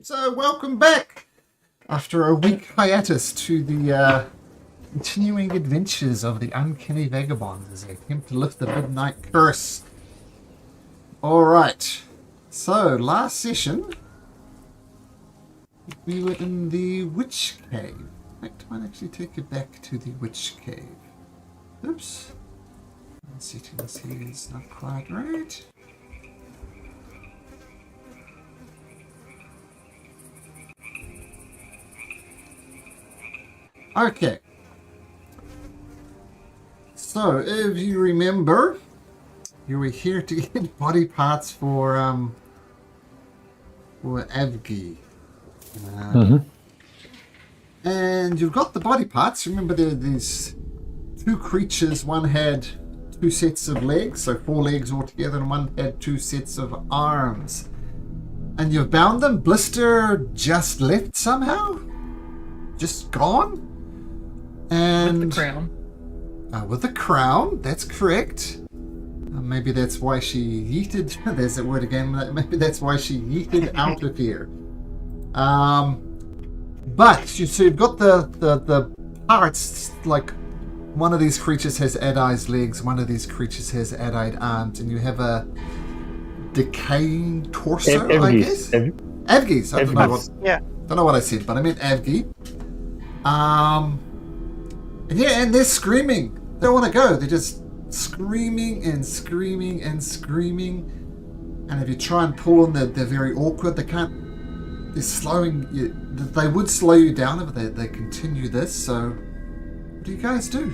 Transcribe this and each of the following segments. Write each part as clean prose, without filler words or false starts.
So welcome back after a week hiatus to the continuing adventures of the Uncanny Vagabonds as they attempt to lift the Midnight Curse. Alright, so last session we were in the Witch Cave. I might actually take it back to the Witch Cave. Oops. Settings here is not quite right. Okay. So, if you remember, you were here to get body parts for Avgi. And you've got the body parts. Remember, there are these two creatures. One had 2 sets of legs, so 4 legs altogether, and one had 2 sets of arms. And you've bound them. Blister just left somehow? Just gone? And with the crown. With the crown, that's correct. Maybe that's why she yeeted. There's that word again. Maybe that's why she yeeted out of here. But so you've got the parts. Like one of these creatures has adized legs, one of these creatures has adized arms, and you have a decaying torso. I guess. Avgi's. I don't know what. Yeah. Don't know what I said, but I meant Avgi. And they're screaming. They don't want to go. They're just screaming and screaming and screaming. And if you try and pull them, they're very awkward. They can't. They're slowing you. They would slow you down if they continue this. So, what do you guys do?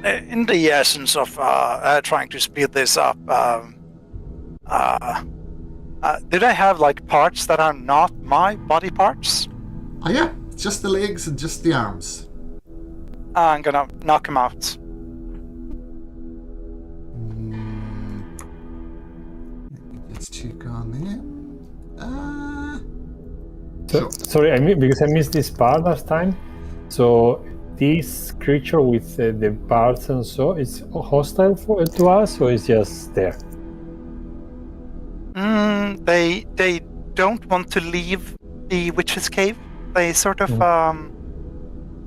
In the essence of trying to speed this up, did I have like parts that are not my body parts? Oh yeah, just the legs and just the arms. I'm gonna knock him out. Let's check on there. Sure. Sorry, because I missed this part last time. So this creature with the parts and so is hostile to us, or is just there? They don't want to leave the witch's cave. They sort of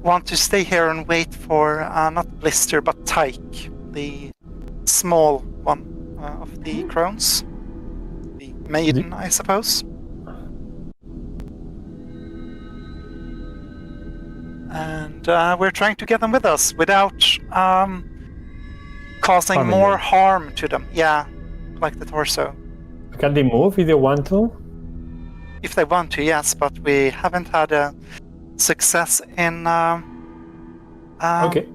want to stay here and wait for not Blister but Tyke, the small one of the crones, the maiden, I suppose. And we're trying to get them with us without causing more harm to them. Yeah, like the torso. Can they move if they want to? If they want to, yes, but we haven't had a success in. Okay.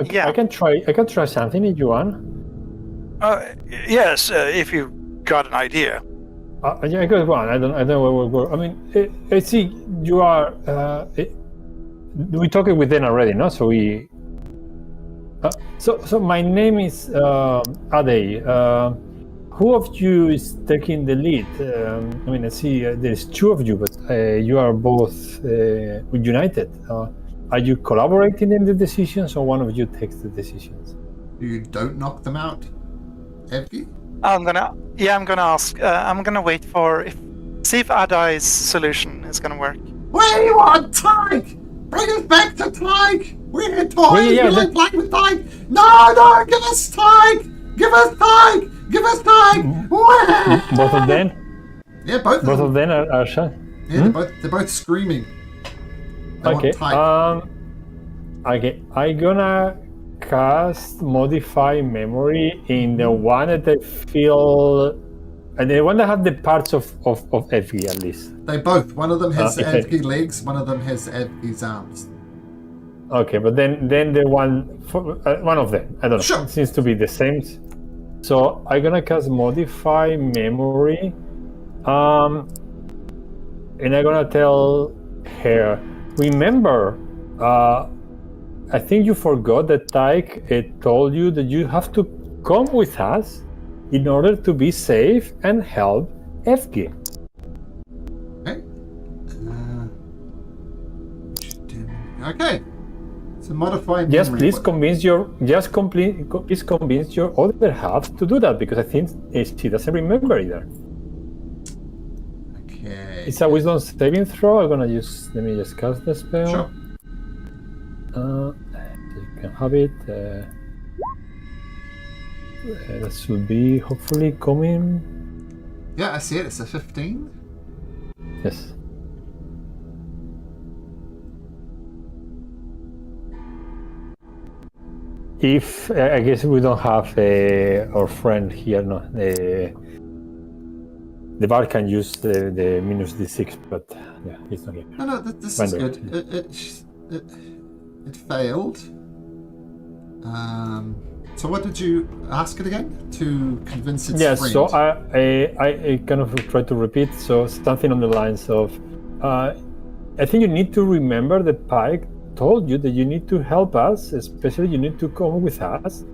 Yeah. I can try something if you want. Yes, if you got an idea. Yeah, I got one. I don't know where we'll go. I mean, I see you are. We talked with them already, no? So we. So my name is Ade. Who of you is taking the lead? I mean, I see there's 2 of you, but you are both united. Are you collaborating in the decisions, or one of you takes the decisions? You don't knock them out, Avgi? I'm gonna ask. I'm gonna wait see if Adai's solution is gonna work. Where you want Tyke? Bring us back to Tyke! We're here, toys! We like playing with Tyke! No! Give us Tyke! Give us Tyke! Give us Tyke! Both of them? Yeah, both of them are shy. Yeah, they're both screaming. They okay. Okay. I'm gonna cast Modify Memory in the one that I feel, and the one that have the parts of Avgi at least. They both. One of them has Avgi legs. One of them has Avgi's arms. Okay, but then the one of them. I don't know. Sure. It seems to be the same. So I'm gonna cast Modify Memory, and I'm gonna tell her. Remember, I think you forgot that Tyke told you that you have to come with us in order to be safe and help Avgi. Okay. Okay. To modify memory. Yes, please convince your other half to do that, because I think she doesn't remember either. Okay. It's a wisdom saving throw. Let me just cast the spell. Sure. You can have it. That should be hopefully coming. Yeah, I see it. It's a 15. Yes. If I guess we don't have our friend here, no. The bard can use the minus d6, but yeah, he's not here. No, this is good. It failed. So what did you ask it again? To convince its friend? So I kind of try to repeat. So something on the lines of, I think you need to remember that Pike told you that you need to help us, especially you need to come with us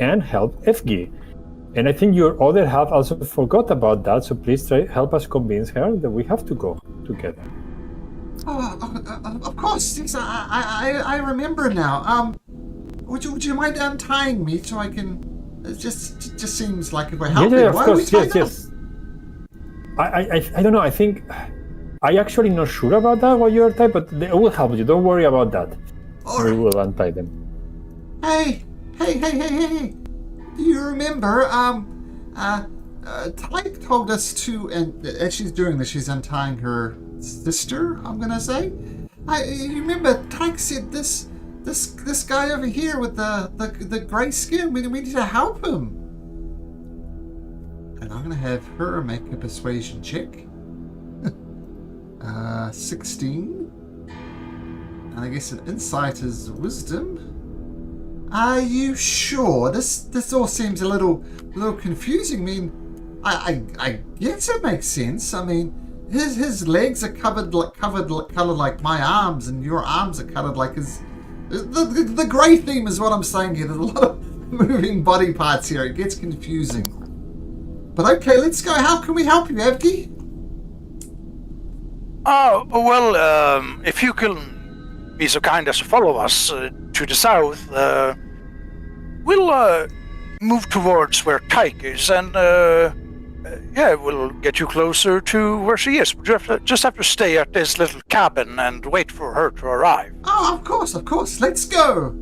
and help Avgi. And I think your other half also forgot about that, so please help us convince her that we have to go together. Oh, of course. Yes, I remember now. Would you mind untying me so I can? It just seems like if we're helping. Yeah, of why course. are we Yes. I don't know. I think I actually not sure about that. What you're type, but they will help you. Don't worry about that. Right. We will untie them. Hey! Do you remember? Tyke told us to, and as she's doing this, she's untying her sister. I'm gonna say. You remember Tyke said this guy over here with the grey skin. We need to help him. And I'm gonna have her make a persuasion check. 16. And I guess an insight is wisdom. Are you sure? This all seems a little confusing. I mean, I guess it makes sense. I mean, his legs are colored like my arms, and your arms are colored like his. The grey theme is what I'm saying here. There's a lot of moving body parts here. It gets confusing. But okay, let's go. How can we help you, Avgi? Well, if you can be so kind as to follow us to the south, we'll move towards where Tyke is, and we'll get you closer to where she is. We just have to stay at this little cabin and wait for her to arrive. Oh, of course. Let's go.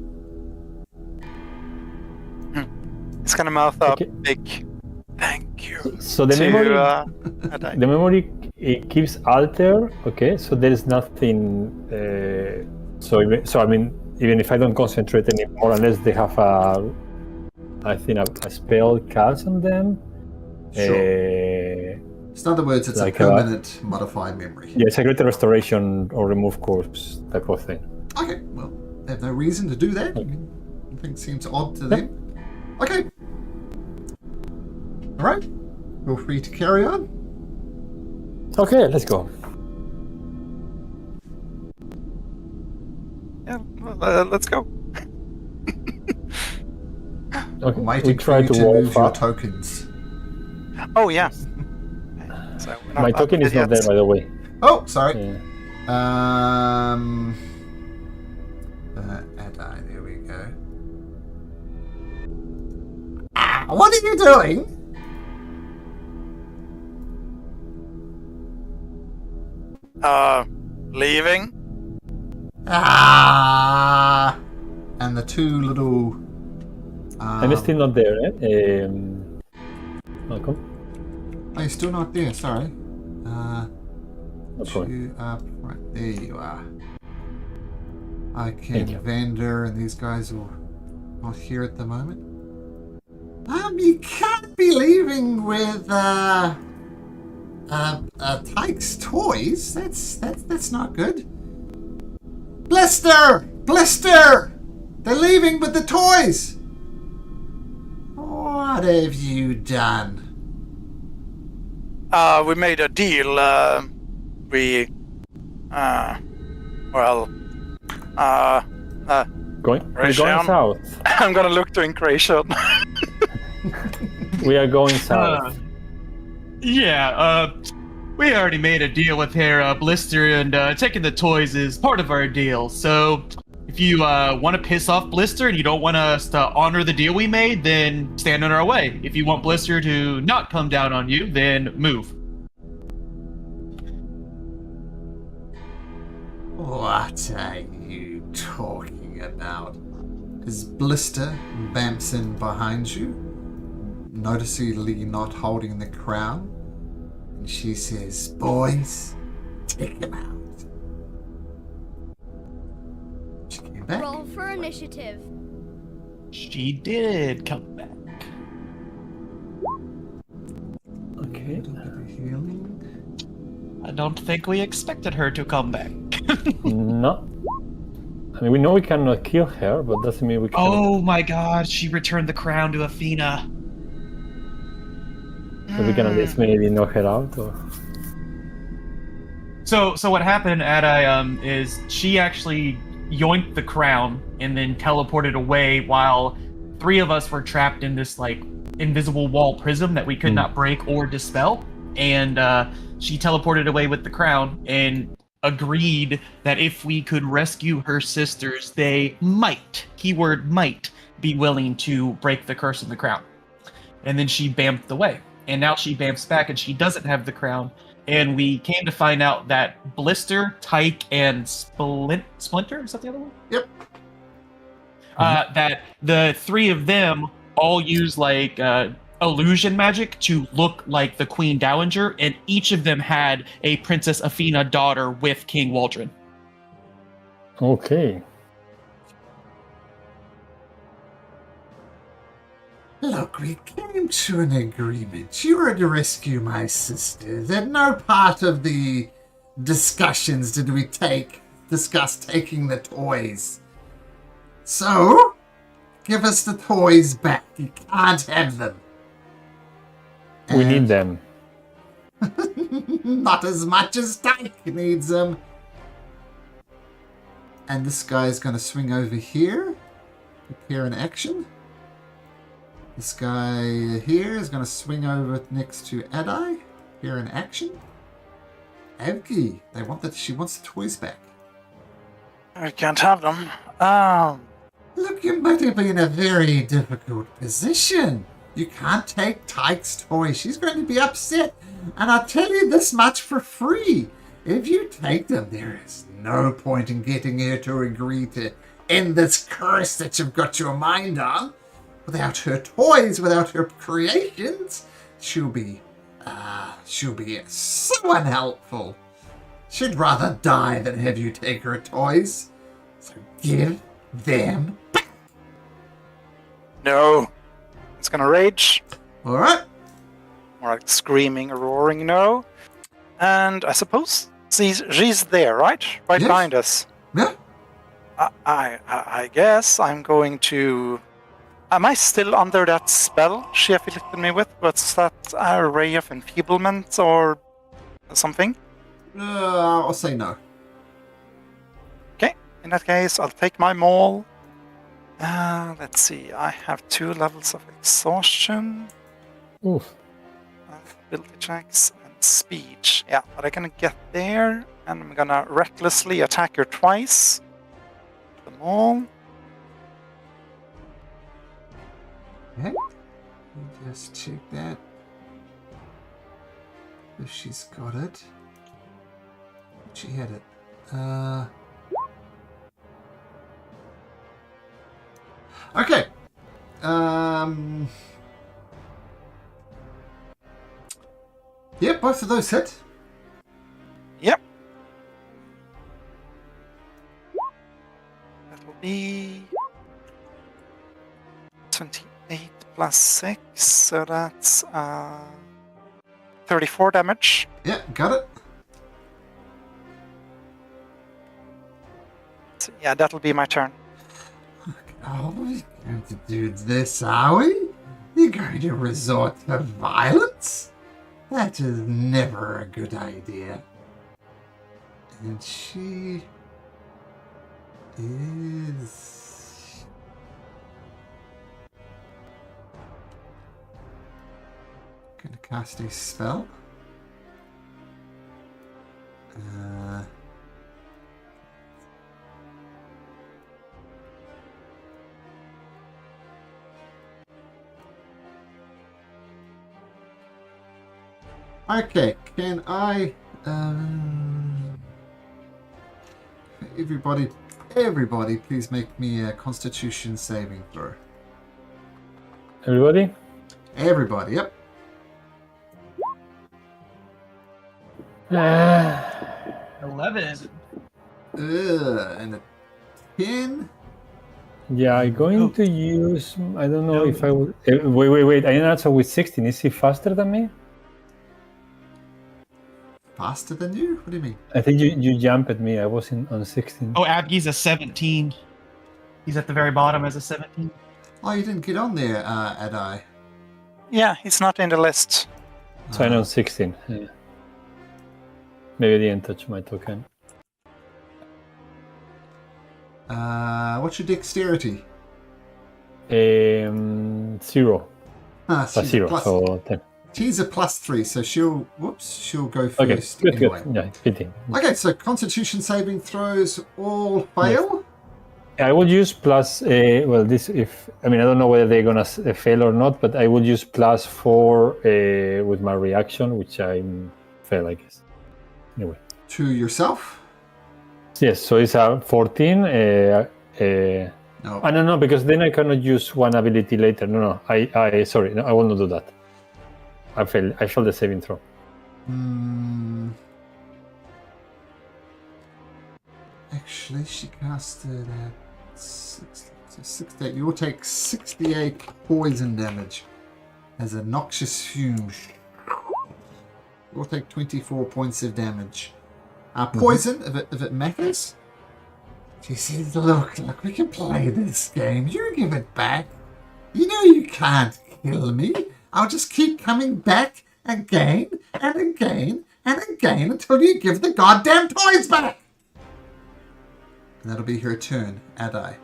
He's gonna mouth up big thank you. So the memory it keeps alter. Okay, so there is nothing. So I mean, even if I don't concentrate anymore, unless they have a spell cast on them. Sure. In other words, it's like a permanent modified memory. Yeah, it's a greater restoration or remove corpse type of thing. Okay, well, they have no reason to do that. Okay. Nothing seems odd to them. Okay. All right. Feel free to carry on. Okay, let's go. Yeah, well, let's go. Okay, we try to move your tokens. Oh yeah. So my token is not there, by the way. Oh, sorry. Yeah. There we go. What are you doing? Leaving. And the two little. I'm still not there, eh? Welcome. Oh, you're still not there. Sorry. No problem. Two up right there. You are. Okay, Vander and these guys are not here at the moment. You can't be leaving with Tyke's toys. That's not good. Blister! They're leaving with the toys. What have you done? We made a deal. We're going south. I'm gonna look to Incration. We are going south. We already made a deal with her, Blister, and taking the toys is part of our deal. So, If you want to piss off Blister and you don't want us to honor the deal we made, then stand in our way. If you want Blister to not come down on you, then move. What are you talking about? As Blister bamps in behind you, noticeably not holding the crown, and she says, "Boys, take him out." She came back. Roll for initiative. She did come back. Okay. Healing. I don't think we expected her to come back. No. I mean, we know we cannot kill her, but doesn't mean we can. Oh my god, she returned the crown to Athena. So we can at least maybe knock her out, or. So what happened at is she actually yoinked the crown and then teleported away while 3 of us were trapped in this like invisible wall prism that we could not break or dispel. And she teleported away with the crown and agreed that if we could rescue her sisters, they might, keyword might, be willing to break the curse of the crown. And then she bamfed away. And now she bamfs back and she doesn't have the crown. And we came to find out that Blister, Tyke, and Splinter, is that the other one? Yep. That the 3 of them all use like illusion magic to look like the Queen Dowager, and each of them had a Princess Athena daughter with King Waldron. Okay. Look, we came to an agreement. You were to rescue my sisters. At no part of the discussions did we discuss taking the toys. So, give us the toys back. You can't have them. We need them. Not as much as Tyke needs them. And this guy's going to swing over here. Prepare an action. This guy here is going to swing over next to Adai. Here in action. Avgi, she wants the toys back. I can't have them. Look, you might be in a very difficult position. You can't take Tyke's toys. She's going to be upset. And I'll tell you this much for free. If you take them, there is no point in getting her to agree to end this curse that you've got your mind on. Without her toys, without her creations, she'll be so unhelpful. She'd rather die than have you take her toys. So give them back. No. It's gonna rage. Alright. More like screaming, roaring no. And I suppose she's there, right? Right Yes. behind us. Yeah. I guess I'm going to... Am I still under that spell she afflicted me with? What's that? A ray of enfeeblement or something? I'll say no. Okay, in that case, I'll take my maul. Let's see, I have 2 levels of exhaustion, Oof. ability checks, and speech. Yeah, but I'm gonna get there, and I'm gonna recklessly attack her twice. The maul. Okay. Let me just check that. If she's got it. She had it. Okay. Yeah, both of those hit. Yep. That will be 28 plus 6, so that's 34 damage. Yeah, got it. So yeah, that'll be my turn. Oh, we're going to do this, are we? You're going to resort to violence? That is never a good idea. And she is... going to cast a spell. Okay, can I... everybody, please make me a Constitution saving throw. Everybody? Everybody, yep. 11. And a 10. Yeah, I'm going to use. I don't know if I will. Wait. I didn't answer with 16. Is he faster than me? Faster than you? What do you mean? I think you jumped at me. I was on 16. Oh, Avgi's a 17. He's at the very bottom as a 17. Oh, you didn't get on there, Adai. Yeah, he's not in the list. So I'm on 16. Yeah. Maybe I didn't touch my token. What's your dexterity? 0. She's Zero. plus- So 10. She's a +3, so she'll go Okay, first good. anyway. Yeah, fitting. Okay, so Constitution saving throws all fail. I would use plus. This if I don't know whether they're gonna fail or not, but I would use +4 with my reaction, which I fail, I guess. Anyway. To yourself. Yes, so it's a 14. No. No, because then I cannot use one ability later. No. I sorry, no, I will not do that. I failed the saving throw. Actually, she casted at 68. You'll take 68 poison damage as a noxious fume. You'll take 24 points of damage. Poison, if it matters. She says, look, we can play this game. You give it back. You know you can't kill me. I'll just keep coming back again and again and again until you give the goddamn toys back. And that'll be her turn, Adai.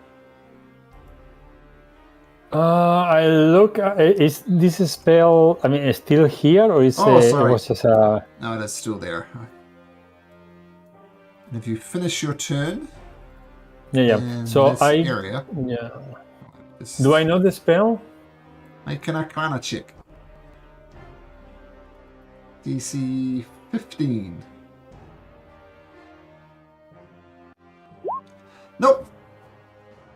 I look. Is this a spell? Still here, or is sorry. it was just a? No, that's still there. And if you finish your turn, Yeah. So this I. area, Yeah. Do I know the spell? make an Arcana check. DC 15. Nope.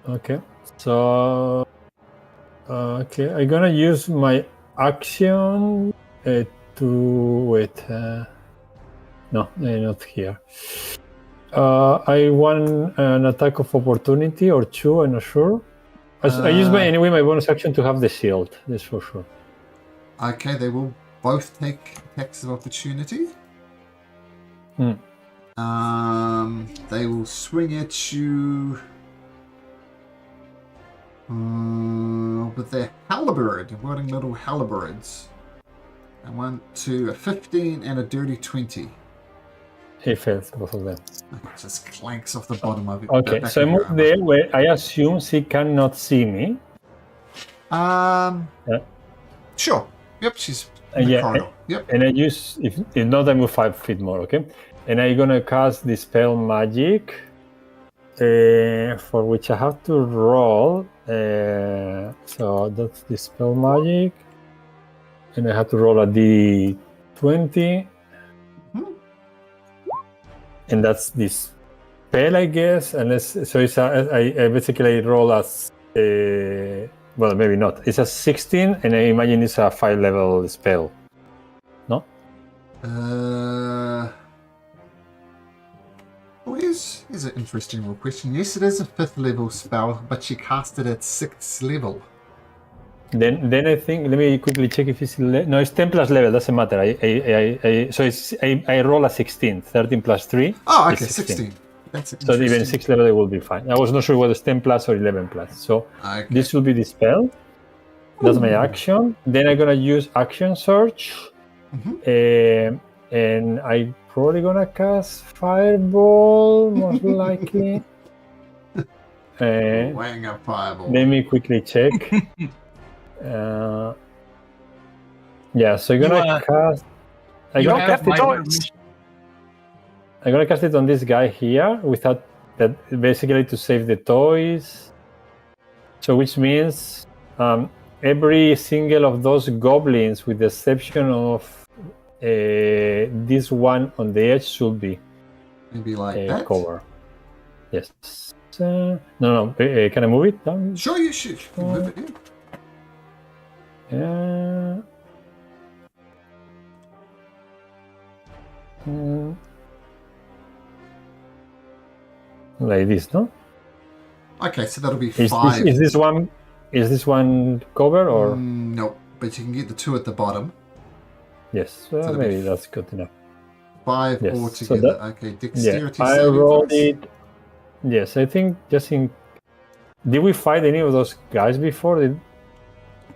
Okay. So. Okay, I'm gonna use my action to wait. No, not here. I want an attack of opportunity or 2. I'm not sure. I use my bonus action to have the shield. That's for sure. Okay, they will both take attacks of opportunity. They will swing at you with their halberd, wielding little halberds. I want to a 15 and a dirty 20. He fails both of them. It just clanks off the bottom of it. Okay, so I move there where I assume she cannot see me. Sure. Yep, she's in the corridor. Yep. And I use, if not, I move 5 feet more, okay? And I'm gonna cast the spell magic, for which I have to roll. So that's the spell magic. And I have to roll a d20. And that's this spell, I guess. So it's I basically roll as well, maybe not. It's a 16, and I imagine it's a 5-level spell. No? Well, here's an interesting little question. Yes, it is a 5th level spell, but she cast it at 6th level. Then I think, let me quickly check if it's no, it's 10 plus level. Doesn't matter. I roll a 16. 13 plus 3. Oh, okay, 16. That's so even 6th level, it will be fine. I was not sure whether it's 10 plus or 11 plus. So this will be the spell. That's my action. Then I'm gonna use action search, and I probably gonna cast fireball most likely. Weighing up fireball. Let me quickly check. So I'm gonna cast. I'm gonna cast it on this guy here without that, basically to save the toys. So which means every single of those goblins, with the exception of this one on the edge should be Maybe like that. cover. Yes. No. Can I move it down? Sure, you should. You can move it in. Like this, no? Okay, so that'll be Is 5. this one cover or? Nope, but you can get the 2 at the bottom. Yes, that'll maybe be that's good enough. 5 Yes, altogether. so Okay, Yeah, dexterity I saving rolled throws. it. Yes, I think just in. Did we fight any of those guys before?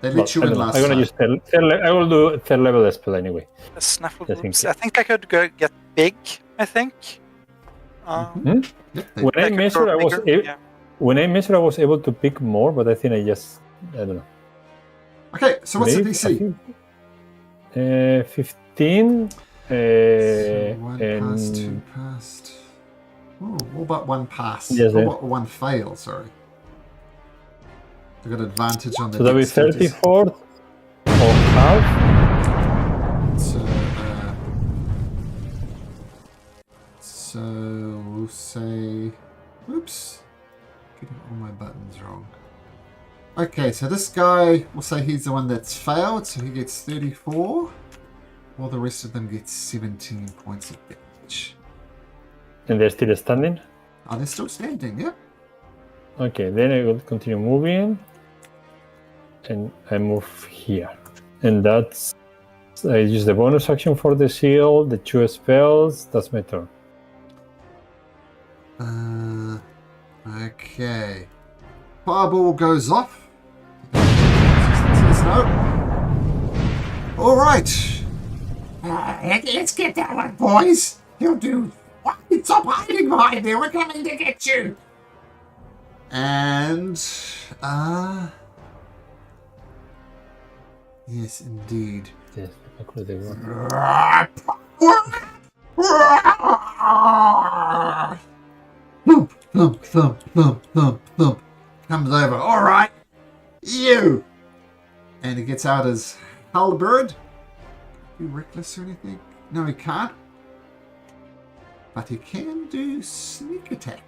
They let you in last I'm gonna time. use I will do third level spell anyway. The snaffle I think groups. it- I think I could go get big. I think. Yep, they- When I I could measured, grow I was bigger, yeah. when I measured, I was able to pick more, but I think I don't know. Okay, so what's the Maybe, DC? I think, 15. So 1 and passed, 2 passed. Oh, what about 1 pass? Yes, What eh? about 1 fail, sorry. They got advantage on the so that'll be dexterity. 34 or half. So we'll say, oops, getting all my buttons wrong. Okay, so this guy, we'll say he's the one that's failed, so he gets 34. All the rest of them get 17 points of damage. And they're still standing. Oh, they're still standing, yeah? Okay, then I will continue moving, and I move here, and that's I use the bonus action for the shield, the 2 spells. That's my turn. Okay. Fireball goes off. Says no. Alright. Let's get that one, boys. You'll do. What? Stop hiding behind there. We're coming to get you. And, yes, indeed. Yes, exactly the one. Thump, thump, thump, thump, thump, thump. Comes over. All right, you. And he gets out his halberd. Be reckless or anything? No, he can't. But he can do sneak attack.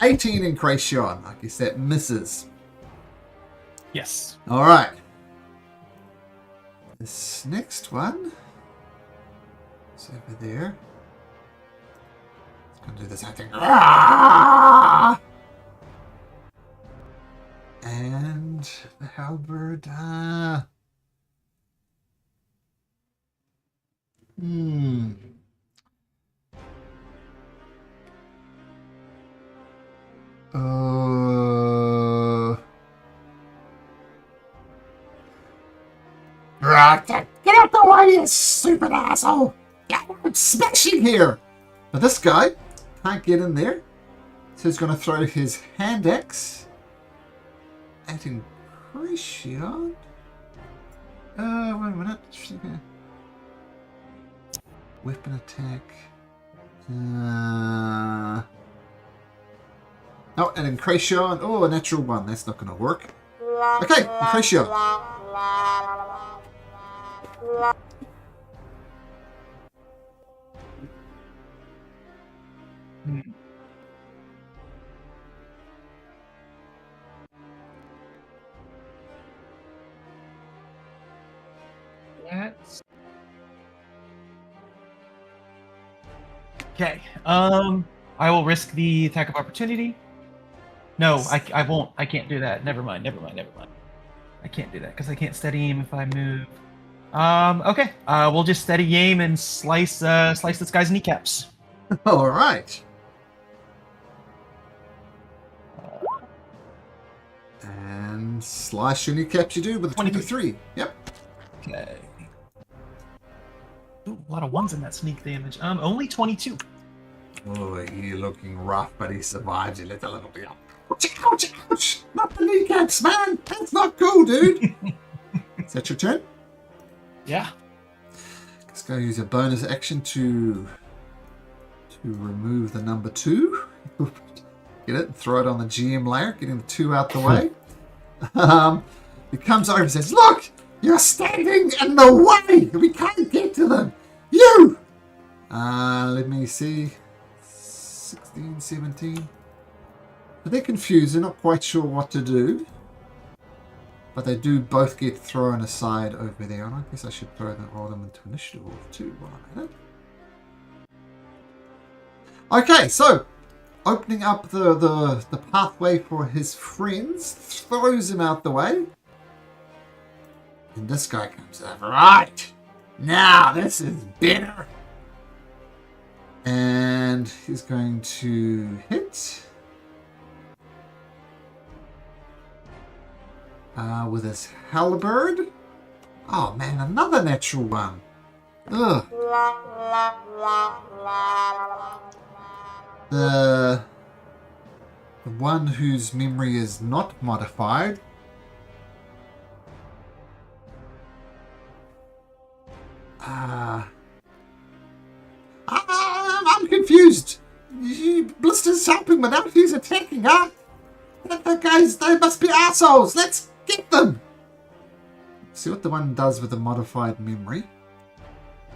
18 in Kracion. I guess that misses. Yes. All right. This next one is over there. It's going to do the same thing. And the halberd. Get out the way, you stupid asshole! I'm smashing here! But this guy can't get in there, so he's going to throw his hand axe at Incretion. Wait a minute. Weapon attack. Oh, and Incretion. Oh, a natural 1. That's not going to work. Okay, Incretion. That's okay. I will risk the attack of opportunity. No, I won't. I can't do that. Never mind. I can't do that because I can't steady aim if I move. Okay. We'll just steady aim and slice this guy's kneecaps. All right. And slice your kneecaps you do with a 23. Yep. Okay. Ooh, a lot of ones in that sneak damage. Only 22. Oh, you're looking rough, but he survived. You let a little bit. Ouch, ouch, ouch! Not the kneecaps, man! That's not cool, dude! Is that your turn? Yeah. Let's go use a bonus action to remove the number 2. Get it? Throw it on the GM layer, getting the 2 out the way. He comes over and says, "Look! You're standing in the way! We can't get to them! You! Let me see. 16, 17. But they're confused. They're not quite sure what to do. But they do both get thrown aside over there. And I guess I should roll them into initiative too while I'm at it. Okay, so opening up the pathway for his friends, throws him out the way. And this guy comes over. Right! Now this is better. And he's going to hit. With his halberd. Oh man, another natural one. Ugh. The one whose memory is not modified. I'm confused. Blister's helping, but now he's attacking, huh? The guys, they must be assholes. Let's get them. See what the one does with the modified memory.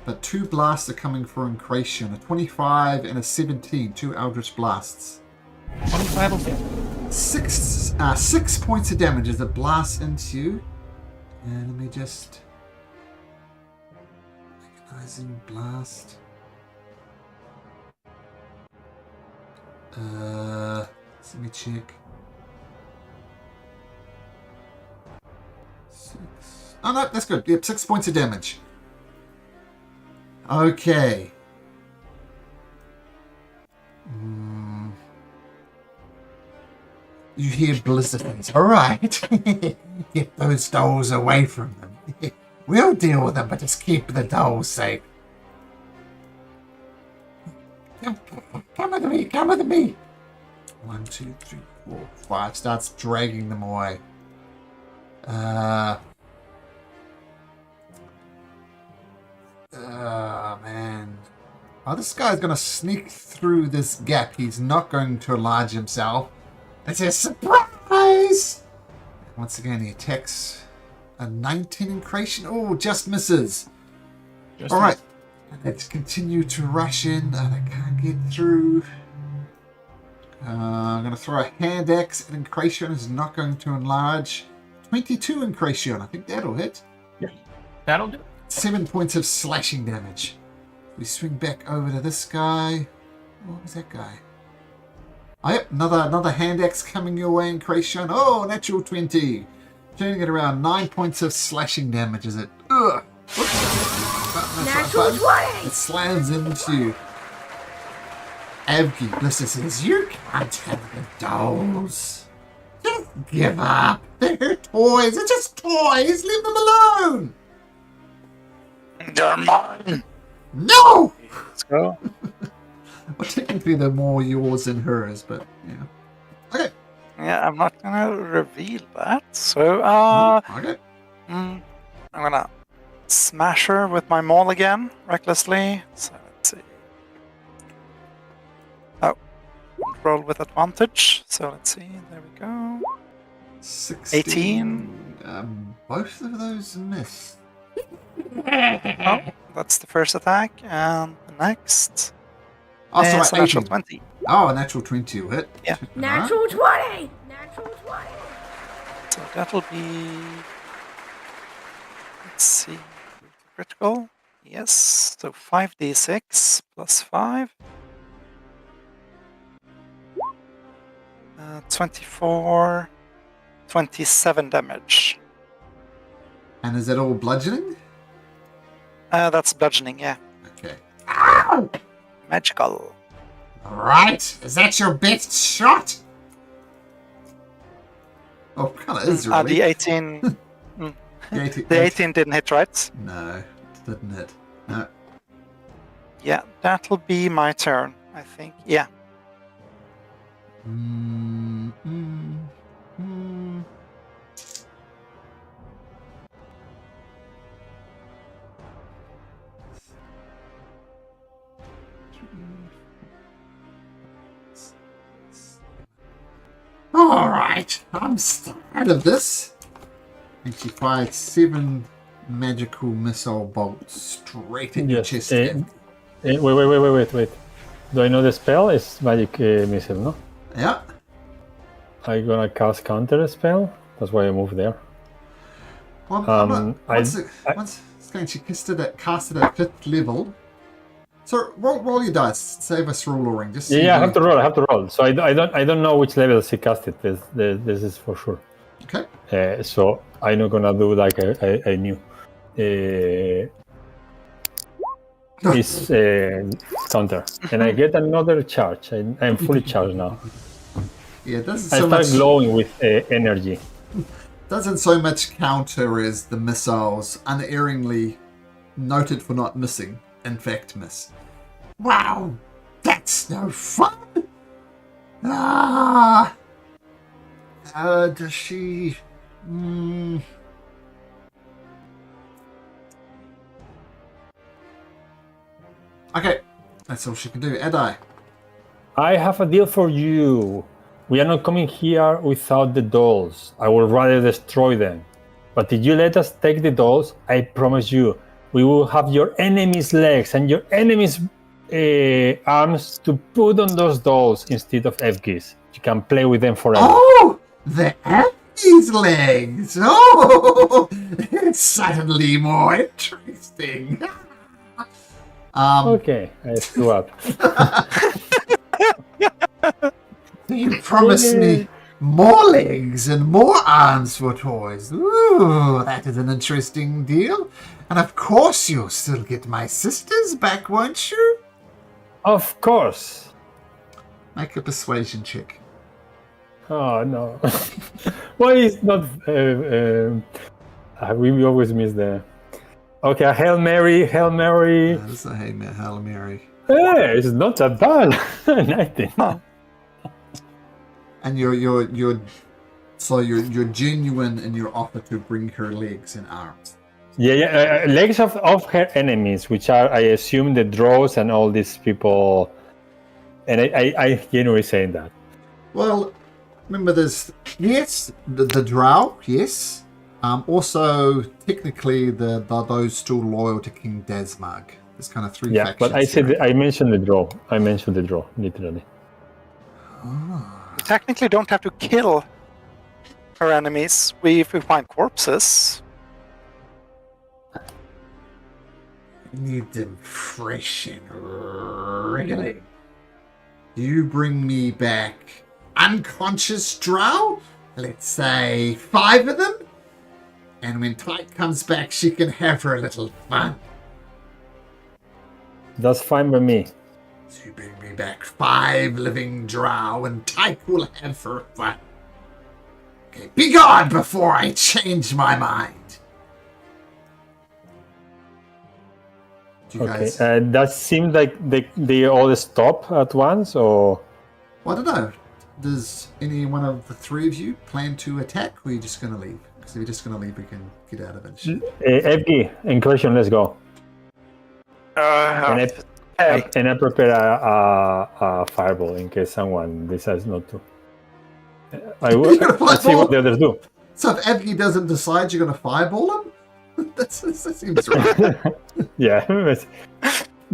But 2 blasts are coming for Incration. A 25 and a 17. 2 Eldritch Blasts. 25 will hit. 6 points of damage as it blasts into you. And let me just... Recognizing blast. Let me check. 6. Oh no, that's good. Yep, 6 points of damage. Okay. You hear Blizzards. Alright. Get those dolls away from them. We'll deal with them, but just keep the dolls safe. Come with me, come with me. 1, 2, 3, 4, 5. Starts dragging them away. Man. Oh, this guy's going to sneak through this gap. He's not going to enlarge himself. It's a surprise! Once again, he attacks a 19 Incration. Oh, just misses. Alright. Let's continue to rush in. I can't get through. I'm going to throw a hand axe at Incration. Is not going to enlarge. 22 Incration. I think that'll hit. Yeah, that'll do. 7 points of slashing damage. We swing back over to this guy. What was that guy? Oh, yep, another hand axe coming your way, Incration. Oh, natural 20. Turning it around. 9 points of slashing damage, is it? Ugh. Natural 20! It slams into Avgi. Blister says, you can't have the dolls. Just give up. They're toys. They're just toys. Leave them alone. They're mine. No! Let's go. Well, technically they're more yours than hers, but yeah. Okay. Yeah, I'm not gonna reveal that. So, Okay. I'm gonna smash her with my maul again, recklessly. So let's see. Oh, roll with advantage. So let's see. There we go. 16. 18. Both of those miss. Oh, that's the first attack, and the next. Oh, is a sorry, natural 18. 20. Oh, a natural 20 will hit. Yeah. Natural 20! Natural 20! So that'll be. Let's see. Critical. Yes. So 5d6 plus 5. 24. 27 damage. And is that all bludgeoning? That's bludgeoning, yeah. Okay. Ow! Magical. Alright. Is that your best shot? Oh, kind of is, really. The 18. The 18, The 18 didn't hit, right? No, it didn't hit. No. Yeah, that'll be my turn, I think. Yeah. Mm. Alright, I'm tired of this. And she fired 7 magical missile bolt straight in your Yes. chest. Wait. Do I know the spell? It's magic missile, no? Yeah. I'm gonna cast counter spell. That's why I moved there. Well, once it's going to cast it at 5th level. So roll your dice. Save us ruling. Just Yeah, I have to roll. So I don't know which level she cast it. This is for sure. Okay. So I'm not gonna do like I knew. It's counter, and I get another charge. I'm fully charged now. Yeah, it doesn't I so start much glowing with energy. doesn't so much counter as the missiles unerringly noted for not missing. In fact, miss. Wow, that's no fun. Does she? Okay, that's all she can do. Adai. I have a deal for you. We are not coming here without the dolls. I would rather destroy them. But if you let us take the dolls, I promise you, we will have your enemy's legs and your enemy's arms to put on those dolls instead of Avgi's. You can play with them forever. Oh, the Avgi's legs. Oh, it's suddenly more interesting. Okay, I screw up. You promised me more legs and more arms for toys. Ooh, that is an interesting deal. And of course you'll still get my sisters back, won't you? Of course. Make a persuasion check. Oh no. Why is not? We always miss the. Okay, Hail Mary. That's a Hail Mary. Hey, it's not that bad. 19. And you're genuine in your offer to bring her legs and arms. Yeah. Legs of her enemies, which are, I assume, the drows and all these people. And I genuinely saying that. Well, remember, there's the drow, yes. Also, technically, those still loyal to King Dasmag. There's kind of three factions. Yeah, but I said I mentioned the draw. Literally. We technically don't have to kill our enemies if we find corpses. Need them fresh and wriggling. You bring me back unconscious drow? Let's say 5 of them? And when Tyke comes back, she can have her little fun. That's fine by me. So you bring me back 5 living drow, and Tyke will have her fun. Okay, be gone before I change my mind. Do you Okay, guys... that seems like they all stop at once, or? Well, I don't know. Does any one of the 3 of you plan to attack, or are you just going to leave? Because if you're just going to leave, we can get out of it. Avgi, incursion, let's go. And I prepare a fireball in case someone decides not to. Let's see what the others do. So if Avgi doesn't decide you're going to fireball him? that seems right. Yeah.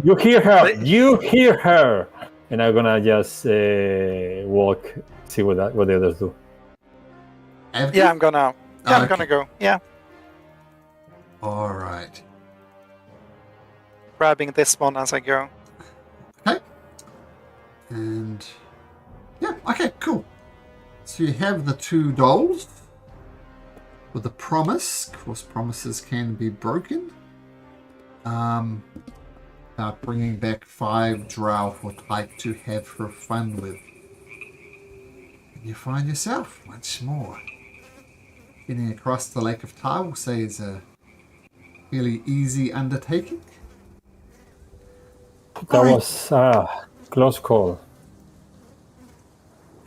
You hear her! And I'm gonna just walk, see what the others do. Avgi? Yeah, I'm gonna go. Yeah. Alright. Grabbing this one as I go. Okay. And... yeah, okay, cool. So you have the 2 dolls. With a promise. Of course, promises can be broken. About bringing back 5 drow for Tyke to have her fun with. And you find yourself, once more, getting across the Lake of Tar, we'll say, is a fairly easy undertaking. That was a close call.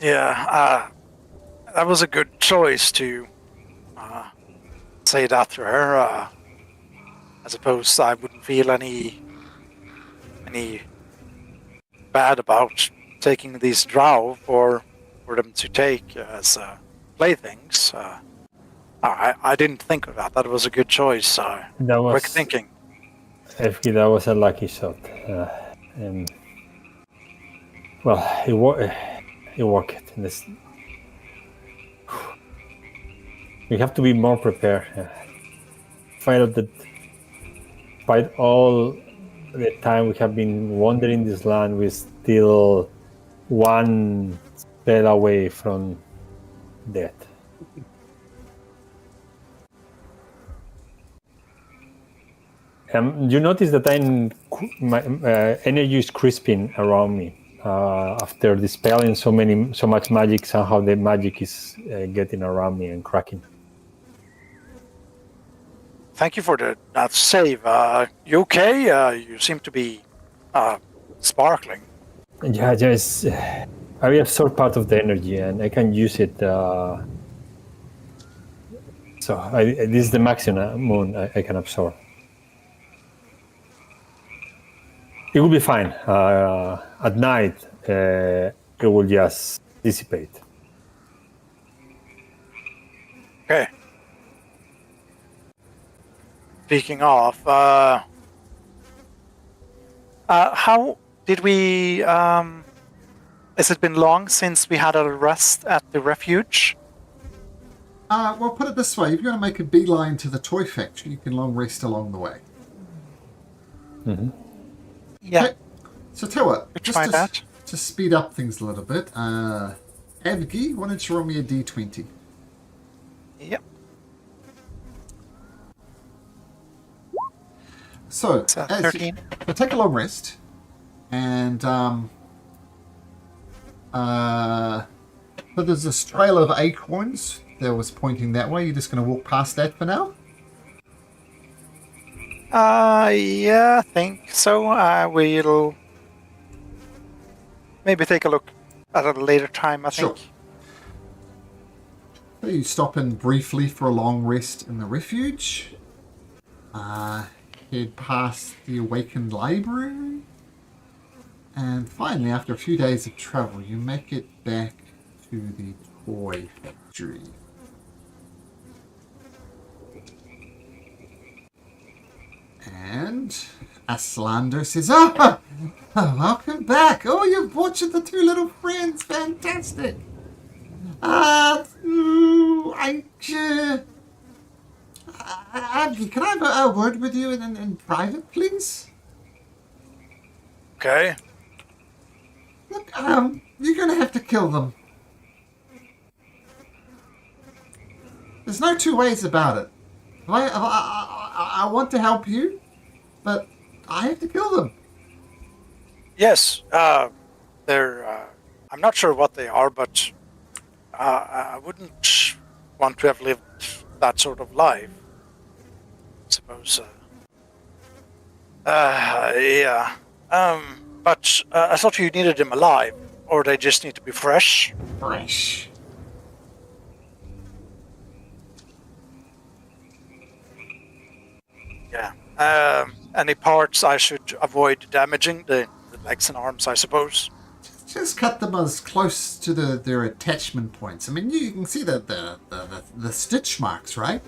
Yeah, that was a good choice to say that to her. I suppose I wouldn't feel any bad about taking these drow for them to take as playthings. I didn't think of that. That was a good choice. That was Quick thinking. Avgi, that was a lucky shot. And well, it worked. We have to be more prepared. Despite all the time we have been wandering this land, we're still one spell away from death. You notice that my energy is crisping around me after dispelling so much magic. Somehow the magic is getting around me and cracking. Thank you for that save. You okay? You seem to be sparkling. Yeah, just I absorb part of the energy and I can use it. So this is the maximum I can absorb. It will be fine. At night, it will just dissipate. Okay. Speaking of, how did we? Has it been long since we had a rest at the refuge? Well, put it this way: if you're going to make a beeline to the toy factory, you can long rest along the way. Mm-hmm. Yeah. Okay. So tell what, Could try that. to speed up things a little bit, Avgi, why don't you roll me a d20? Yep. So, So as 13. you take a long rest, and but there's this trail of acorns that was pointing that way. You're just going to walk past that for now? Yeah, I think so. We'll maybe take a look at a later time, I Sure. think. So you stop in briefly for a long rest in the refuge. Head past the awakened library. And finally, after a few days of travel, you make it back to the toy factory. And Aslander says, welcome back. Oh, you've brought you the two little friends. Fantastic. Avgi, can I have a word with you in private, please? Okay. Look, you're going to have to kill them. There's no two ways about it. I want to help you, but I have to kill them. Yes. They're. I'm not sure what they are, but I wouldn't want to have lived that sort of life. I suppose. Yeah. But I thought you needed them alive, or they just need to be fresh. Fresh. Yeah. Any parts I should avoid damaging? The legs and arms, I suppose. Just cut them as close to their attachment points. I mean, you can see the stitch marks, right?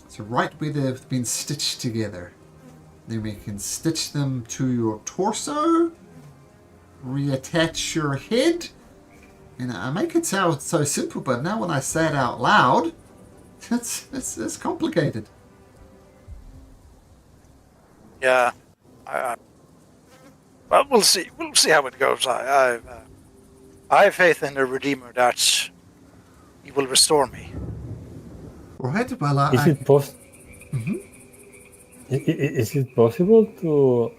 So right where they've been stitched together. Then we can stitch them to your torso, reattach your head, and I make it sound so simple, but now when I say it out loud, it's complicated. Yeah. Well, we'll see. We'll see how it goes. I have faith in the Redeemer that he will restore me. Right. Well, Is it possible? Is it possible to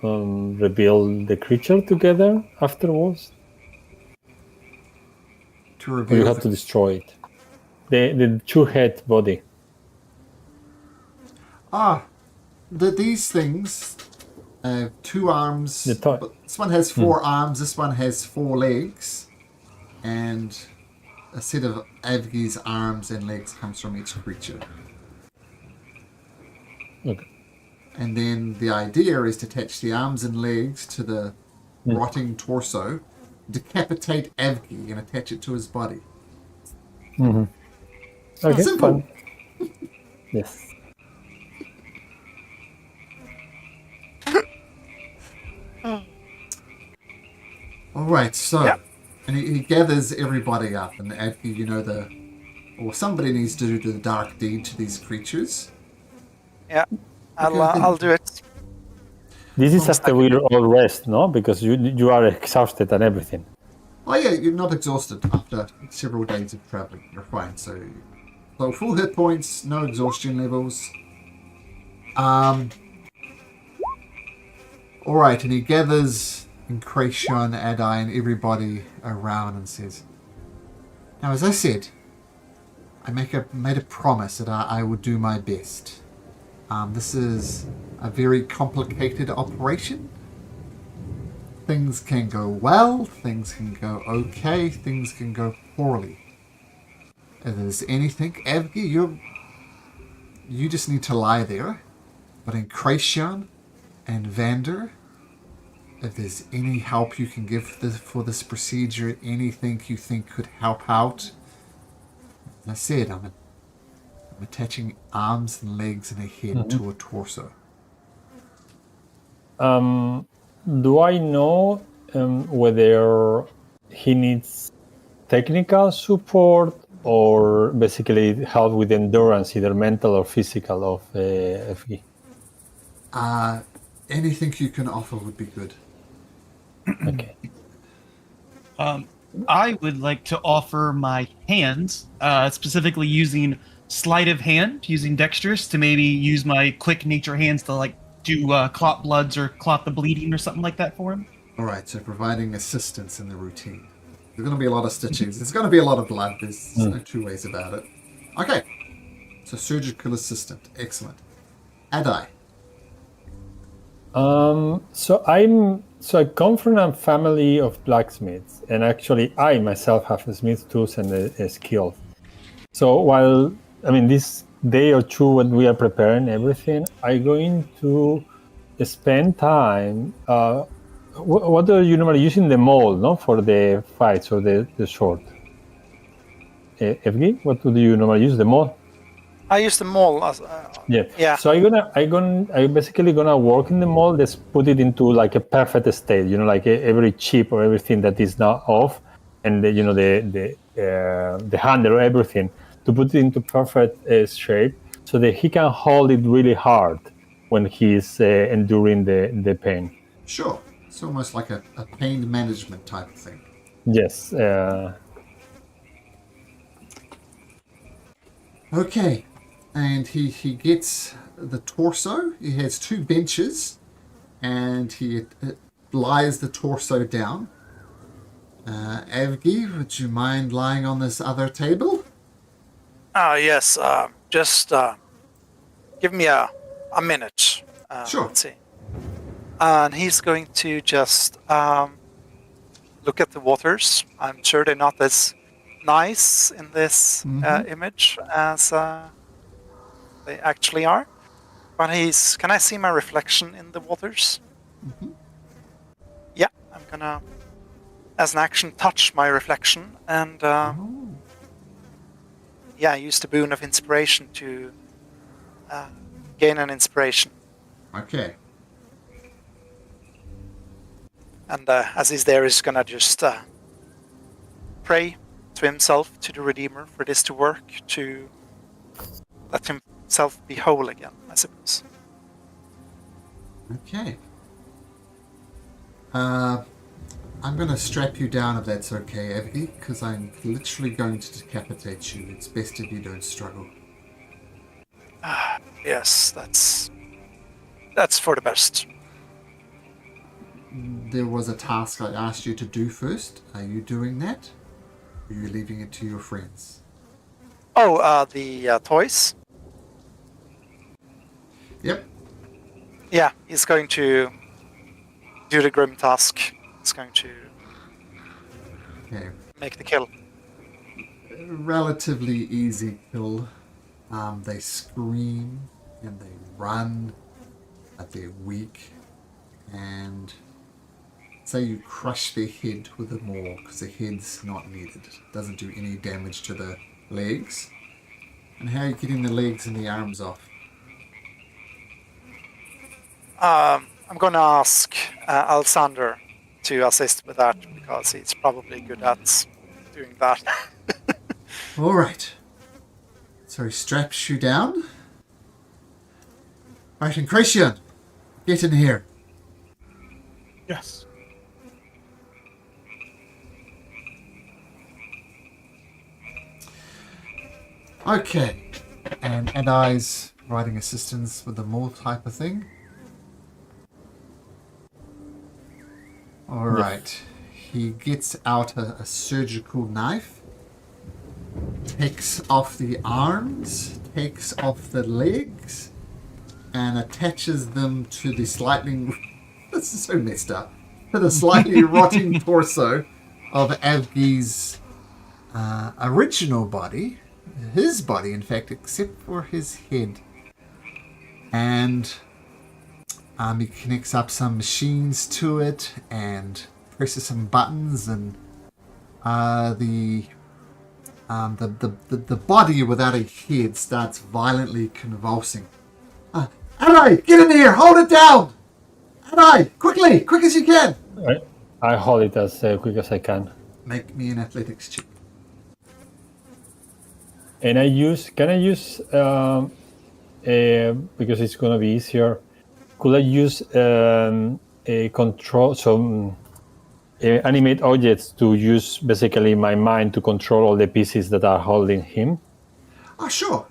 rebuild the creature together afterwards? to Or you reveal have to destroy it? The two-head body. these things. Two arms. The toy. This one has 4 arms. This one has 4 legs, and a set of Avgi's arms and legs comes from each creature. Okay. And then the idea is to attach the arms and legs to the rotting torso, decapitate Avgi, and attach it to his body. Mm-hmm. Okay, Simple. fun. Yes. All right, so, Yeah. and he gathers everybody up, and Avgi, or somebody needs to do the dark deed to these creatures. Yeah. Okay, then. I'll do it. This is Well, after we all rest, no? Because you are exhausted and everything. Oh yeah, you're not exhausted after several days of traveling. You're fine. So full hit points, no exhaustion levels. All right, and he gathers Incration, Adai, and everybody around and says, "Now, as I said, I made a promise that I would do my best. This is a very complicated operation. Things can go well, things can go okay, things can go poorly. If there's anything, Avgi, you just need to lie there. But in Kracian and Vander, if there's any help you can give for this procedure, anything you think could help out, as I said, I'm attaching arms and legs and a head to a torso." Do I know whether he needs technical support or basically help with endurance, either mental or physical, of FG? Anything you can offer would be good. Okay. I would like to offer my hands, specifically using sleight of hand, using dexterous to maybe use my quick nature hands to like do clot bloods or clot the bleeding or something like that for him. All right, so providing assistance in the routine. There's going to be a lot of stitchings. There's going to be a lot of blood. There's no two ways about it. Okay, so surgical assistant. Excellent. Adai. So I come from a family of blacksmiths, and actually I myself have a smith tools and a skill. So while this day or two when we are preparing everything, I'm going to spend time. What are you normally using the maul, no, for the fights or the sword? Evgi, what do you normally use, the maul? I use the mall as yeah. So I'm basically gonna work in the mold. Just put it into like a perfect state. Like every chip or everything that is not off, and the handle or everything to put it into perfect shape, so that he can hold it really hard when he's enduring the pain. Sure. It's almost like a pain management type of thing. Yes. Okay. And he gets the torso. He has two benches, and he lies the torso down. Avgi, would you mind lying on this other table? Yes. Just give me a minute. Sure. Let's see. And he's going to just look at the waters. I'm sure they're not as nice in this image as they actually are. But can I see my reflection in the waters? Yeah, I'm gonna, as an action, touch my reflection and use the boon of inspiration to gain an inspiration. Okay. And as he's there, he's gonna just pray to himself, to the Redeemer, for this to work, to let himself be whole again, I suppose. Okay. I'm going to strap you down if that's okay, Avgi, because I'm literally going to decapitate you. It's best if you don't struggle. Yes, that's for the best. There was a task I asked you to do first. Are you doing that? Or are you leaving it to your friends? Oh, the toys? Yep. Yeah, he's going to do the grim task. He's going to make the kill. Relatively easy kill. They scream and they run, but they're weak. And say you crush their head with a maul, because the head's not needed. It doesn't do any damage to the legs. And how are you getting the legs and the arms off? I'm going to ask Alexander to assist with that because he's probably good at doing that. All right. So he straps you down. Right, and Christian, get in here. Yes. Okay. And I's providing assistance with the more type of thing. All right. He gets out a surgical knife, takes off the arms, takes off the legs, and attaches them to the slightly... This is so messed up. To the slightly rotting torso of Avgi's original body. His body, in fact, except for his head. And he connects up some machines to it and presses some buttons, and the body without a head starts violently convulsing. Anai, get in here! Hold it down! Anai, quickly! Quick as you can! I hold it as quick as I can. Make me an athletics check. And can I use, because it's going to be easier, could I use a control, animate objects to use basically my mind to control all the pieces that are holding him? Oh, sure.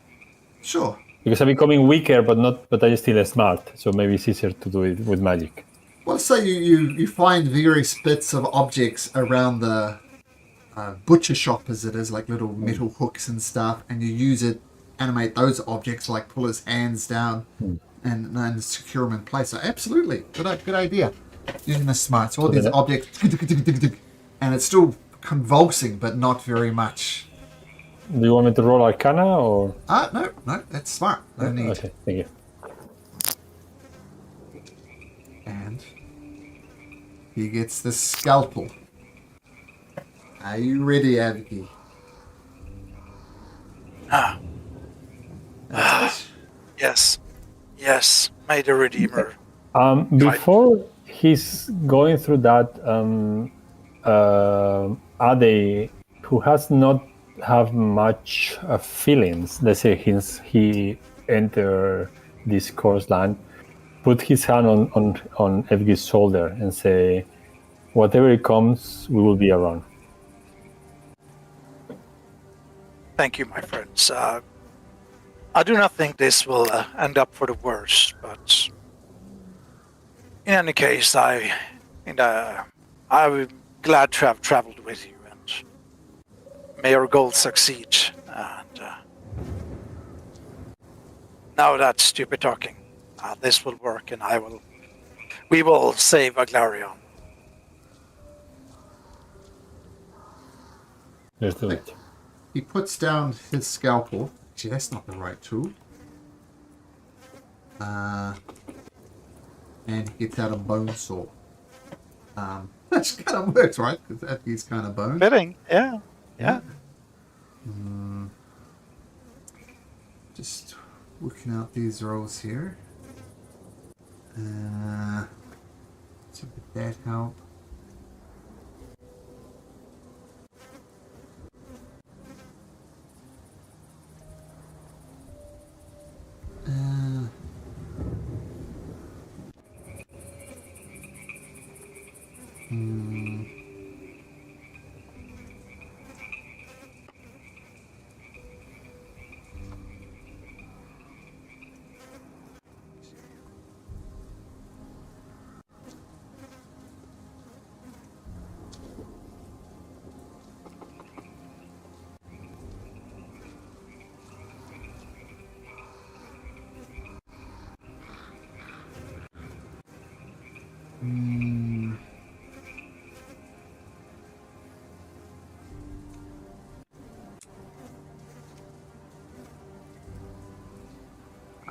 Sure. Because I'm becoming weaker, but I'm still smart, so maybe it's easier to do it with magic. Well, say you find various bits of objects around the butcher shop, as it is, like little metal hooks and stuff, and you use it, animate those objects, like pull his hands down and secure them in place. So absolutely, good idea. Using the smart. So all these objects, and it's still convulsing, but not very much. Do you want me to roll Arcana or? No, that's smart. No need. Okay, thank you. And he gets the scalpel. Are you ready, Avgi? Yes, may the Redeemer. Before he's going through that, Ade, who has not have much feelings, let's say he entered this course land, put his hand on Evgi's shoulder and say, whatever it comes, we will be around. Thank you, my friends. I do not think this will end up for the worse, but in any case, I'm glad to have traveled with you, and may our goals succeed. And now that stupid talking, this will work, and we will save Aglarion. Let's do it. He puts down his scalpel. Actually, that's not the right tool. And he gets out a bone saw. That kind of works, right? Because that is kind of bone. Fitting, yeah. Just working out these rolls here. So would that help?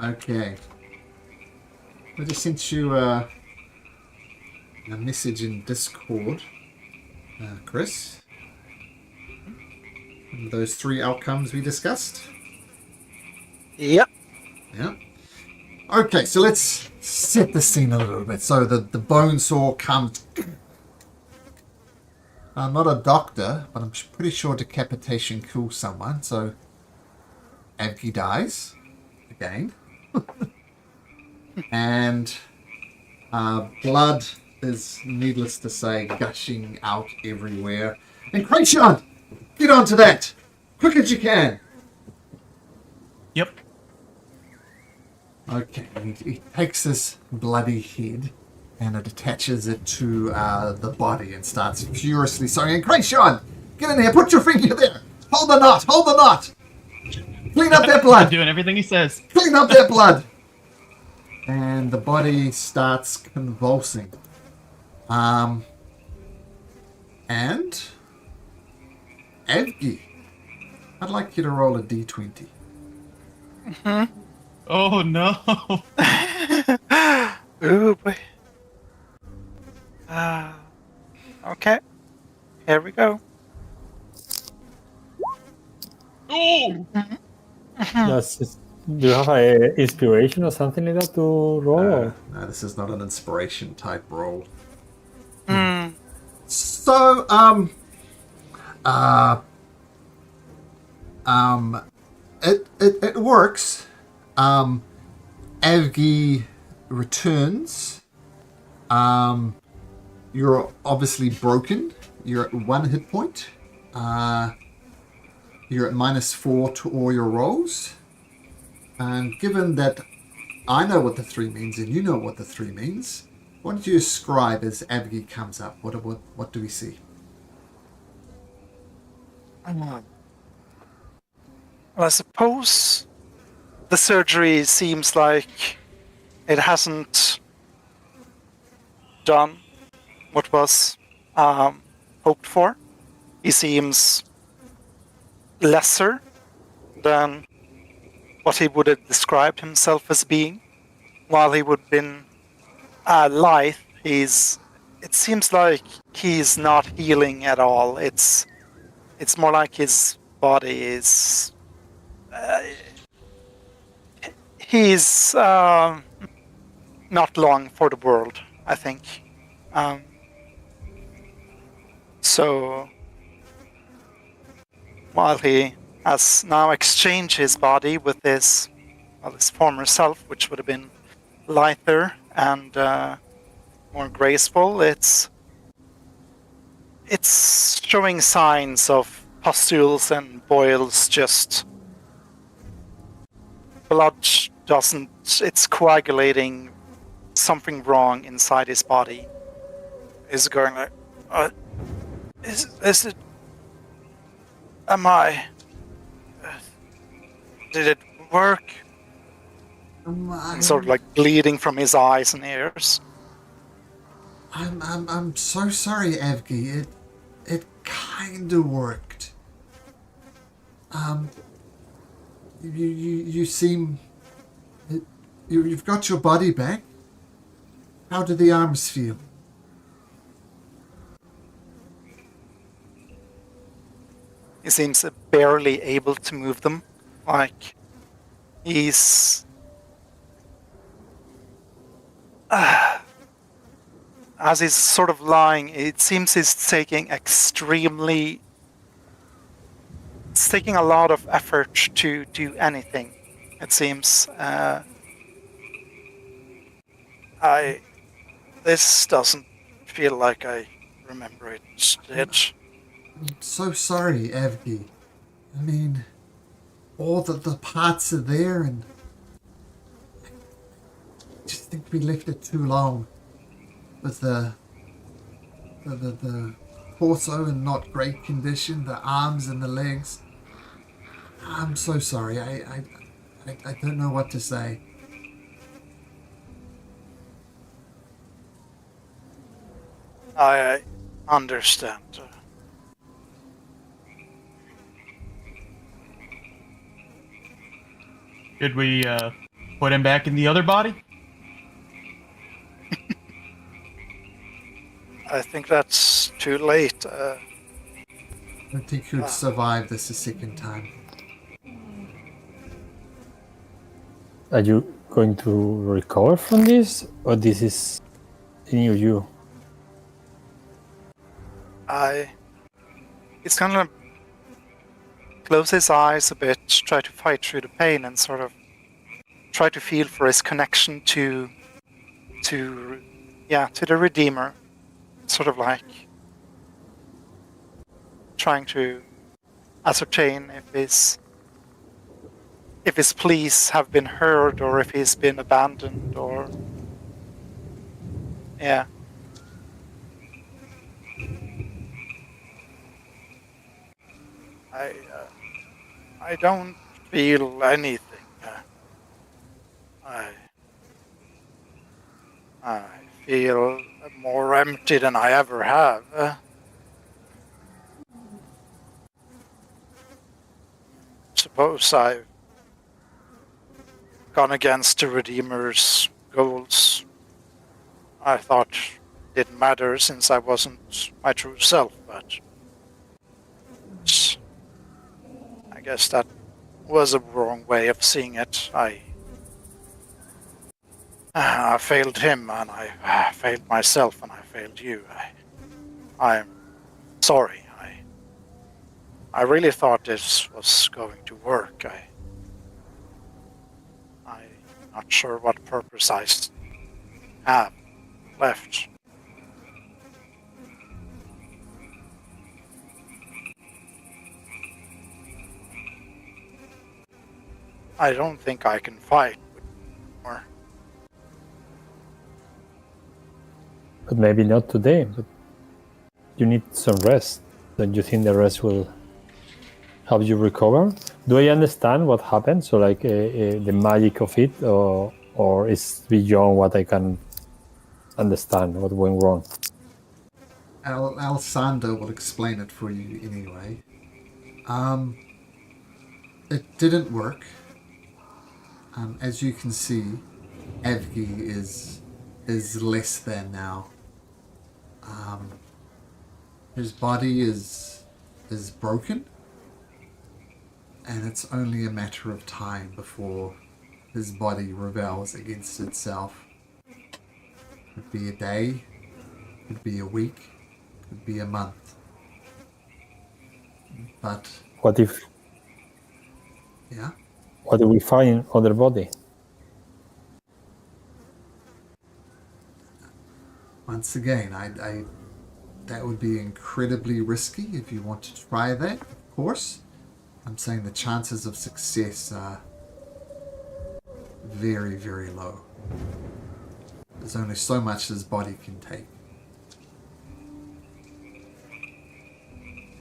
Okay. I just sent you a message in Discord, Chris. Those 3 outcomes we discussed. Yep. Yeah. Okay, so let's set the scene a little bit. So the bone saw comes. I'm not a doctor, but I'm pretty sure decapitation kills someone. So Avgi dies again, and blood is, needless to say, gushing out everywhere. And Krayshawn, get onto that, quick as you can. Yep. Okay, and he takes this bloody head and it attaches it to the body and starts furiously sawing. And Krayshawn, get in here, put your finger there. Hold the knot, hold the knot. Clean up that I'm blood. doing everything he says. Clean up that blood. And the body starts convulsing. And Avgi, I'd like you to roll a d20. Oh no. Ooh, boy. Okay. Here we go. Oh. Do you have a inspiration or something like that to roll? No, this is not an inspiration type roll. Mm. So, it works. Avgi returns. You're obviously broken. You're at 1 hit point. You're at -4 to all your rolls. And given that I know what the 3 means and you know what the 3 means, what did you ascribe as Avgi comes up? What do we see? Well, I suppose the surgery seems like it hasn't done what was hoped for. He seems lesser than what he would have described himself as being. While he would have been lithe, it seems like he's not healing at all. It's more like his body is he's not long for the world, I think. So while he has now exchanged his body with his former self, which would have been lighter and more graceful, it's showing signs of pustules and boils. Just blood it's coagulating. Something wrong inside his body is going like, is it? Am I? Did it work? Sort of like bleeding from his eyes and ears. I'm so sorry, Avgi. It kinda worked. You seem. You've got your body back. How do the arms feel? He seems barely able to move them. Like he's as he's sort of lying, it seems he's taking it's taking a lot of effort to do anything. It seems this doesn't feel like I remember it did. I'm so sorry, Avgi. I mean, all the parts are there, and I just think we left it too long with the torso in not great condition, the arms and the legs. I'm so sorry. I don't know what to say. I understand. Did we put him back in the other body? I think that's too late. I don't think you'd survive this a second time. Are you going to recover from this, or this is new you? He's gonna close his eyes a bit, try to fight through the pain, and sort of try to feel for his connection to the Redeemer. Sort of like trying to ascertain if his pleas have been heard, or if he's been abandoned, or yeah. I don't feel anything. I feel more empty than I ever have. Suppose I've gone against the Redeemer's goals. I thought it didn't matter since I wasn't my true self, but I guess that was a wrong way of seeing it. I failed him, and I failed myself, and I failed you. I'm sorry. I really thought this was going to work. I'm not sure what purpose I have left. I don't think I can fight more. But maybe not today. But you need some rest. Don't you think the rest will help you recover? Do I understand what happened? So, like the magic of it, or is beyond what I can understand? What went wrong? Alessandro will explain it for you anyway. It didn't work. As you can see, Avgi is less than now. His body is broken, and it's only a matter of time before his body rebels against itself. Could be a day, could be a week, could be a month. But What if yeah, what if we find other body? once again, I that would be incredibly risky if you want to try that, of course. I'm saying the chances of success are very, very low. There's only so much his body can take.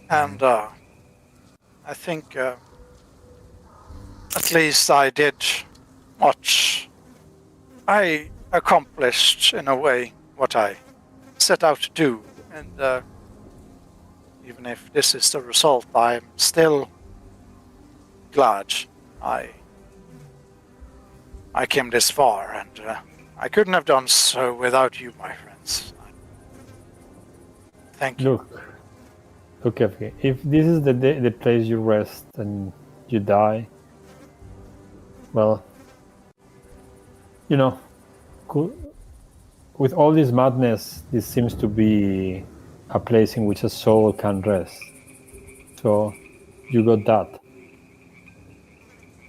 And I think at least I did much. I accomplished, in a way, what I set out to do. And even if this is the result, I'm still glad I came this far, and I couldn't have done so without you, my friends. Thank you. Look, Avgi, if this is the place you rest and you die, well, you know, with all this madness, this seems to be a place in which a soul can rest. So you got that.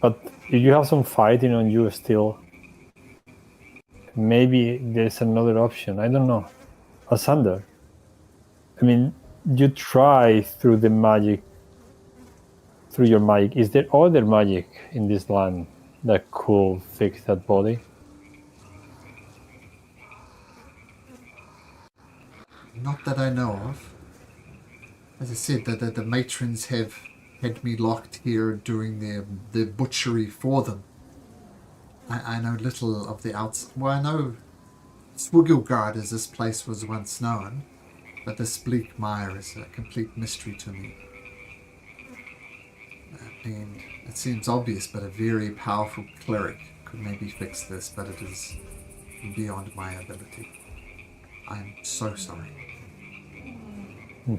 But if you have some fighting on you still, maybe there's another option. I don't know. Alexander, I mean, you try through your magic. Is there other magic in this land that could fix that body? Not that I know of. As I said, the matrons have had me locked here doing their butchery for them. I know little of the outside. Well, I know Swigglgard, as this place was once known, but this bleak mire is a complete mystery to me. I mean, it seems obvious, but a very powerful cleric could maybe fix this, but it is beyond my ability. I'm so sorry.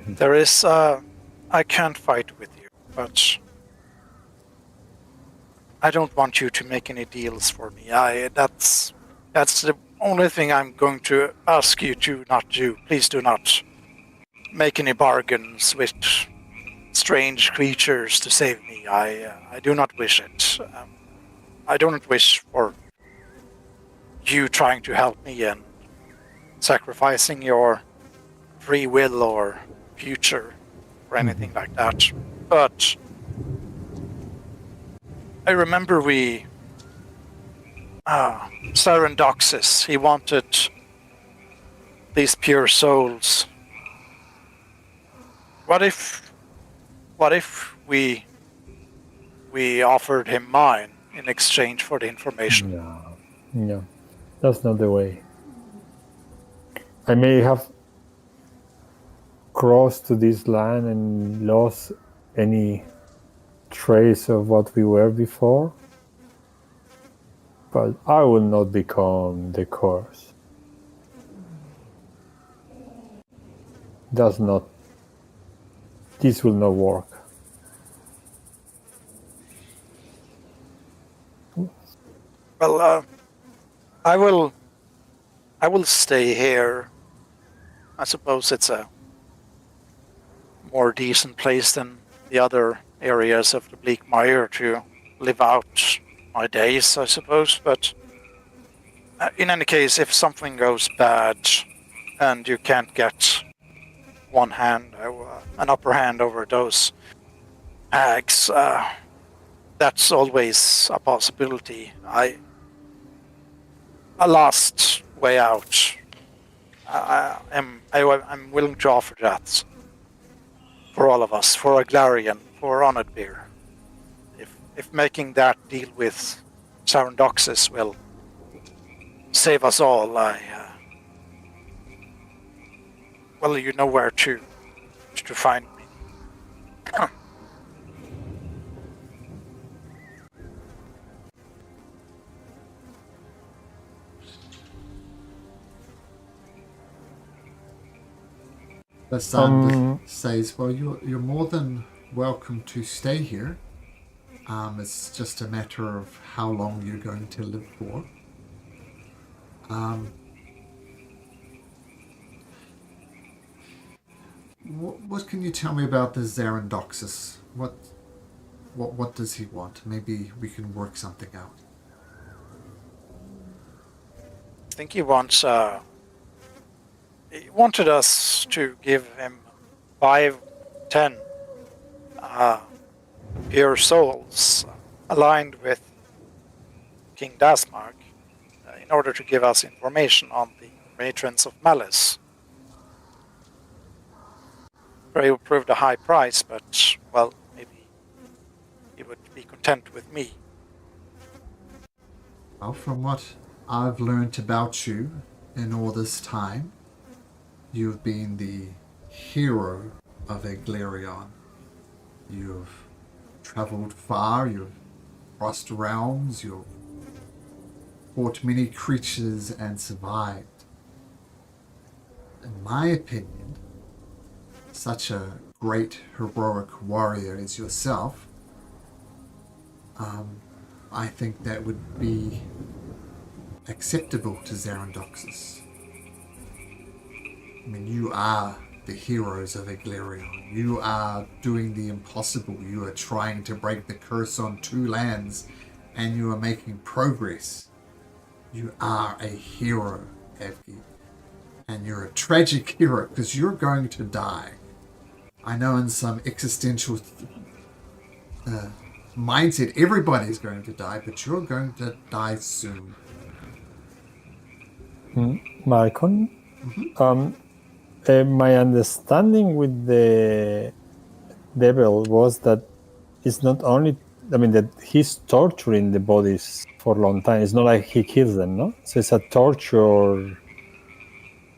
There is, I can't fight with you, but I don't want you to make any deals for me. That's the only thing I'm going to ask you to not do. Please do not make any bargains with strange creatures to save me. I do not wish it. I do not wish for you trying to help me and sacrificing your free will or future or anything like that. But I remember Sarandoxis, he wanted these pure souls. What if we offered him mine in exchange for the information? No, that's not the way. I may have crossed to this land and lost any trace of what we were before, but I will not become the curse. This will not work. Well, I will stay here. I suppose it's a more decent place than the other areas of the Bleak Mire to live out my days, I suppose. But in any case, if something goes bad and you can't get an upper hand over those hags, that's always a possibility. A last way out. I'm willing to offer that for all of us, for Aglarian, for Oathbreaker. If making that deal with Sarandoxis will save us all, well, you know where to find me. The son says, well, you're more than welcome to stay here. It's just a matter of how long you're going to live for. What can you tell me about the Zarandoxis? What does he want? Maybe we can work something out. I think he wants. He wanted us to give him 5, 10 pure souls aligned with King Dasmark in order to give us information on the matrons of Malice. It proved a high price, but, well, maybe he would be content with me. Well, from what I've learned about you in all this time, you've been the hero of Aglarion. You've traveled far, you've crossed realms, you've fought many creatures and survived. In my opinion, such a great heroic warrior as yourself, I think that would be acceptable to Zarandoxis. I mean, you are the heroes of Aglarion. You are doing the impossible. You are trying to break the curse on 2 lands, and you are making progress. You are a hero, Avgi. And you're a tragic hero, because you're going to die. I know in some existential mindset, everybody's going to die, but you're going to die soon. Malcolm? My understanding with the devil was that it's not only, that he's torturing the bodies for a long time. It's not like he kills them, no? So it's a torture.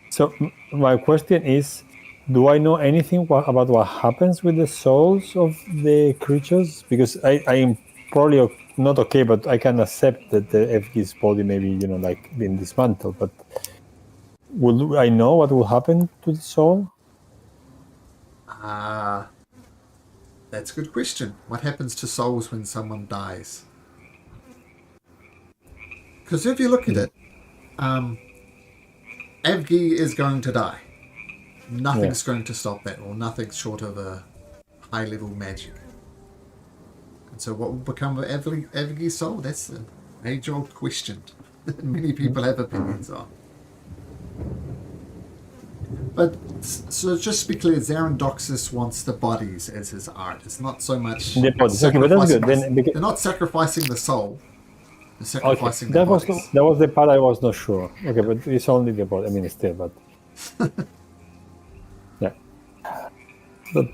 So my question is, do I know anything about what happens with the souls of the creatures? Because I am probably not okay, but I can accept that the Avgi's body maybe, being dismantled, but will I know what will happen to the soul? That's a good question. What happens to souls when someone dies? Because if you look at it, Avgi is going to die. Nothing's going to stop that, or nothing short of a high-level magic. And so what will become of Avgi's soul? That's an age-old question that many people have opinions on. But, so just to be clear, Zarandoxis wants the bodies as his art. It's not so much The bodies. Okay, but that's good. they're not sacrificing the soul. They're sacrificing the that was bodies. that was the part I was not sure. Okay, but it's only the body. I mean, still, but yeah. But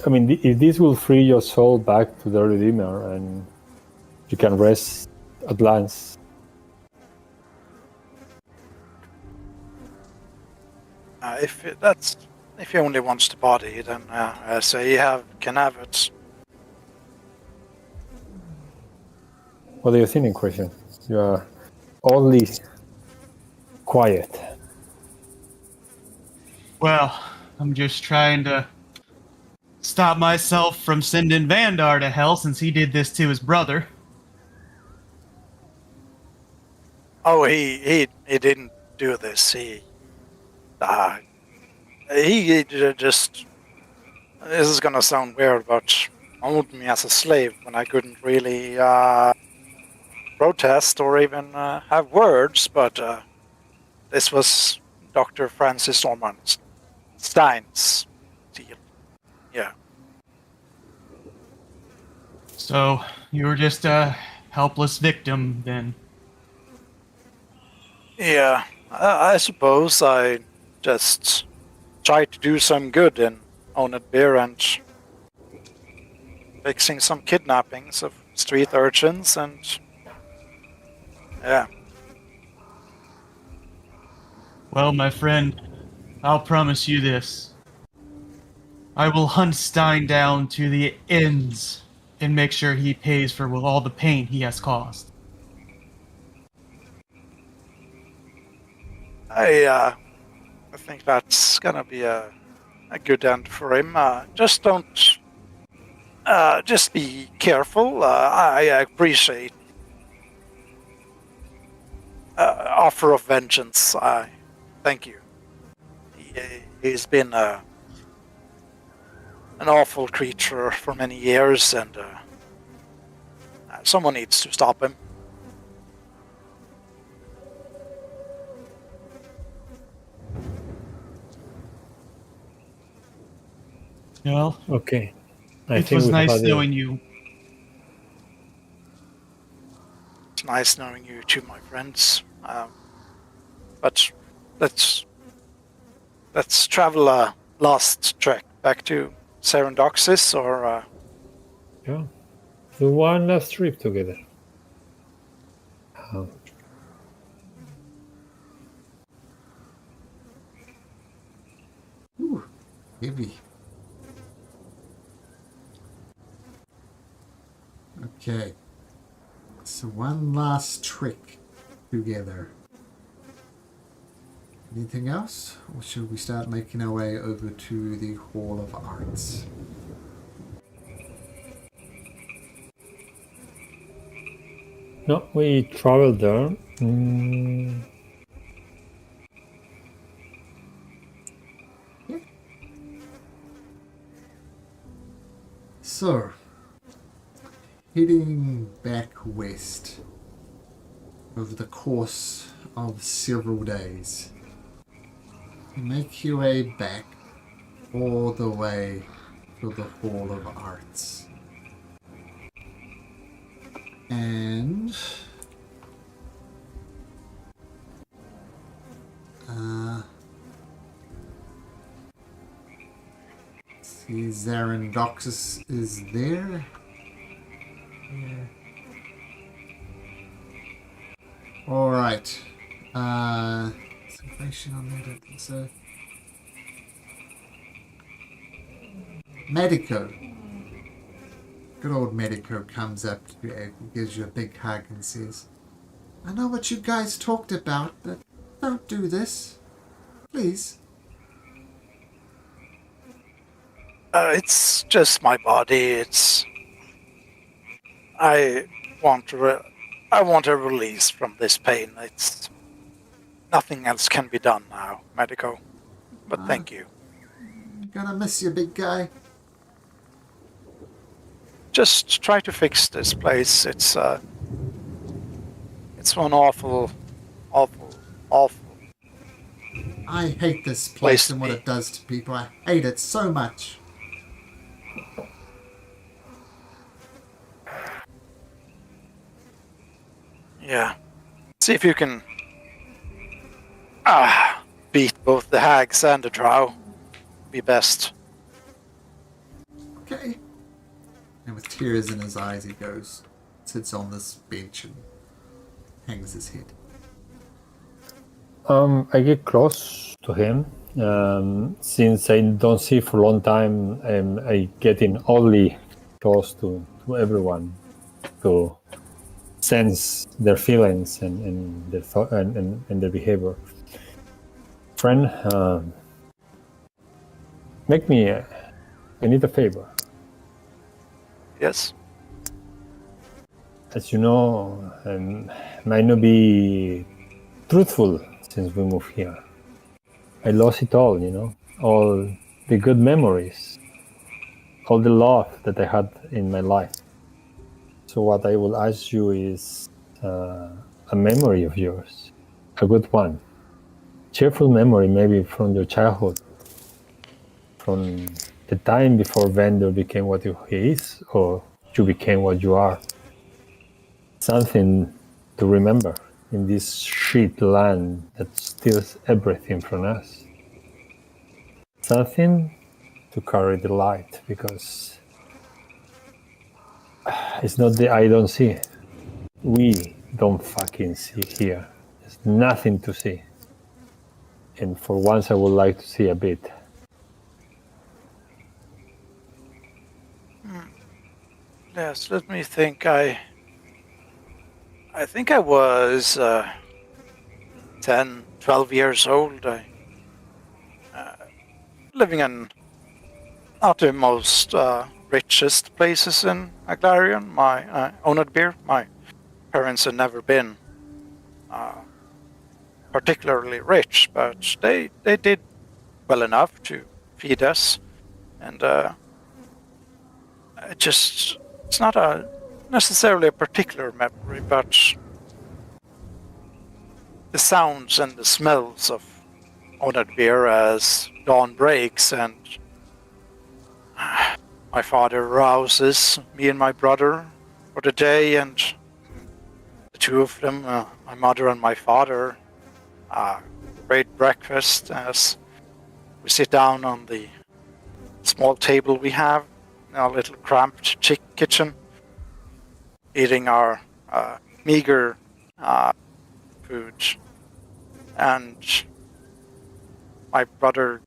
I mean, if this will free your soul back to the Redeemer, and you can rest at last. If he only wants the body, then I say can have it. What are you thinking, Christian? You are oddly quiet. Well, I'm just trying to stop myself from sending Vandar to hell since he did this to his brother. Oh, he didn't do this. He just. This is gonna sound weird, but owned me as a slave when I couldn't really protest or even have words. But this was Dr. Francis Norman Stein's deal. Yeah. So you were just a helpless victim then. Yeah, I suppose I just tried to do some good in Owned Beer and fixing some kidnappings of street urchins and yeah. Well, my friend, I'll promise you this. I will hunt Stein down to the ends and make sure he pays for all the pain he has caused. I think that's gonna be a good end for him. Just don't. Just be careful. I appreciate offer of vengeance. Thank you. He's been an awful creature for many years, and someone needs to stop him. Well, Okay. it was nice knowing you. It's nice knowing you too, my friends. But let's travel a last trek back to Serendoxis, or Yeah. Do one last trip together. Ooh, heavy. Okay. So one last trick together. Anything else? Or should we start making our way over to the Hall of Arts? No, we traveled there. So, heading back west over the course of several days, you make your way back all the way to the Hall of Arts. And see, Zarandoxis is there. Yeah. All right. Information on that, I don't think so. Medico. Good old Medico comes up to you, gives you a big hug and says, I know what you guys talked about, but don't do this. Please. it's just my body. I want I want a release from this pain. It's nothing else can be done now, Medico. But thank you. Gonna miss you, big guy. Just try to fix this place. It's one awful. I hate this place Place and what to it does to people. I hate it so much. Yeah. See if you can beat both the hags and the drow. Be best. Okay. And with tears in his eyes, he goes, sits on this bench and hangs his head. I get close to him. Since I don't see for a long time, I getting oddly close to everyone to sense their feelings and their thought and their behavior. Friend, make me. I need a favor. Yes. As you know, might not be truthful since we moved here. I lost it all, all the good memories, all the love that I had in my life. So what I will ask you is a memory of yours, a good one, cheerful memory maybe from your childhood, from the time before Vander became what he is, or you became what you are. Something to remember in this shit land that steals everything from us. Something to carry the light, because it's not the I don't see. We don't fucking see here. There's nothing to see. And for once I would like to see a bit. Yes, let me think. I think I was 10, 12 years old. Living in not the most richest places in Aglarion. My Oathbreaker, my parents had never been particularly rich, but they did well enough to feed us. And it's not necessarily a particular memory, but the sounds and the smells of Oathbreaker as dawn breaks and my father rouses me and my brother for the day, and the two of them, my mother and my father, great breakfast as we sit down on the small table we have in our little cramped kitchen, eating our meager food, and my brother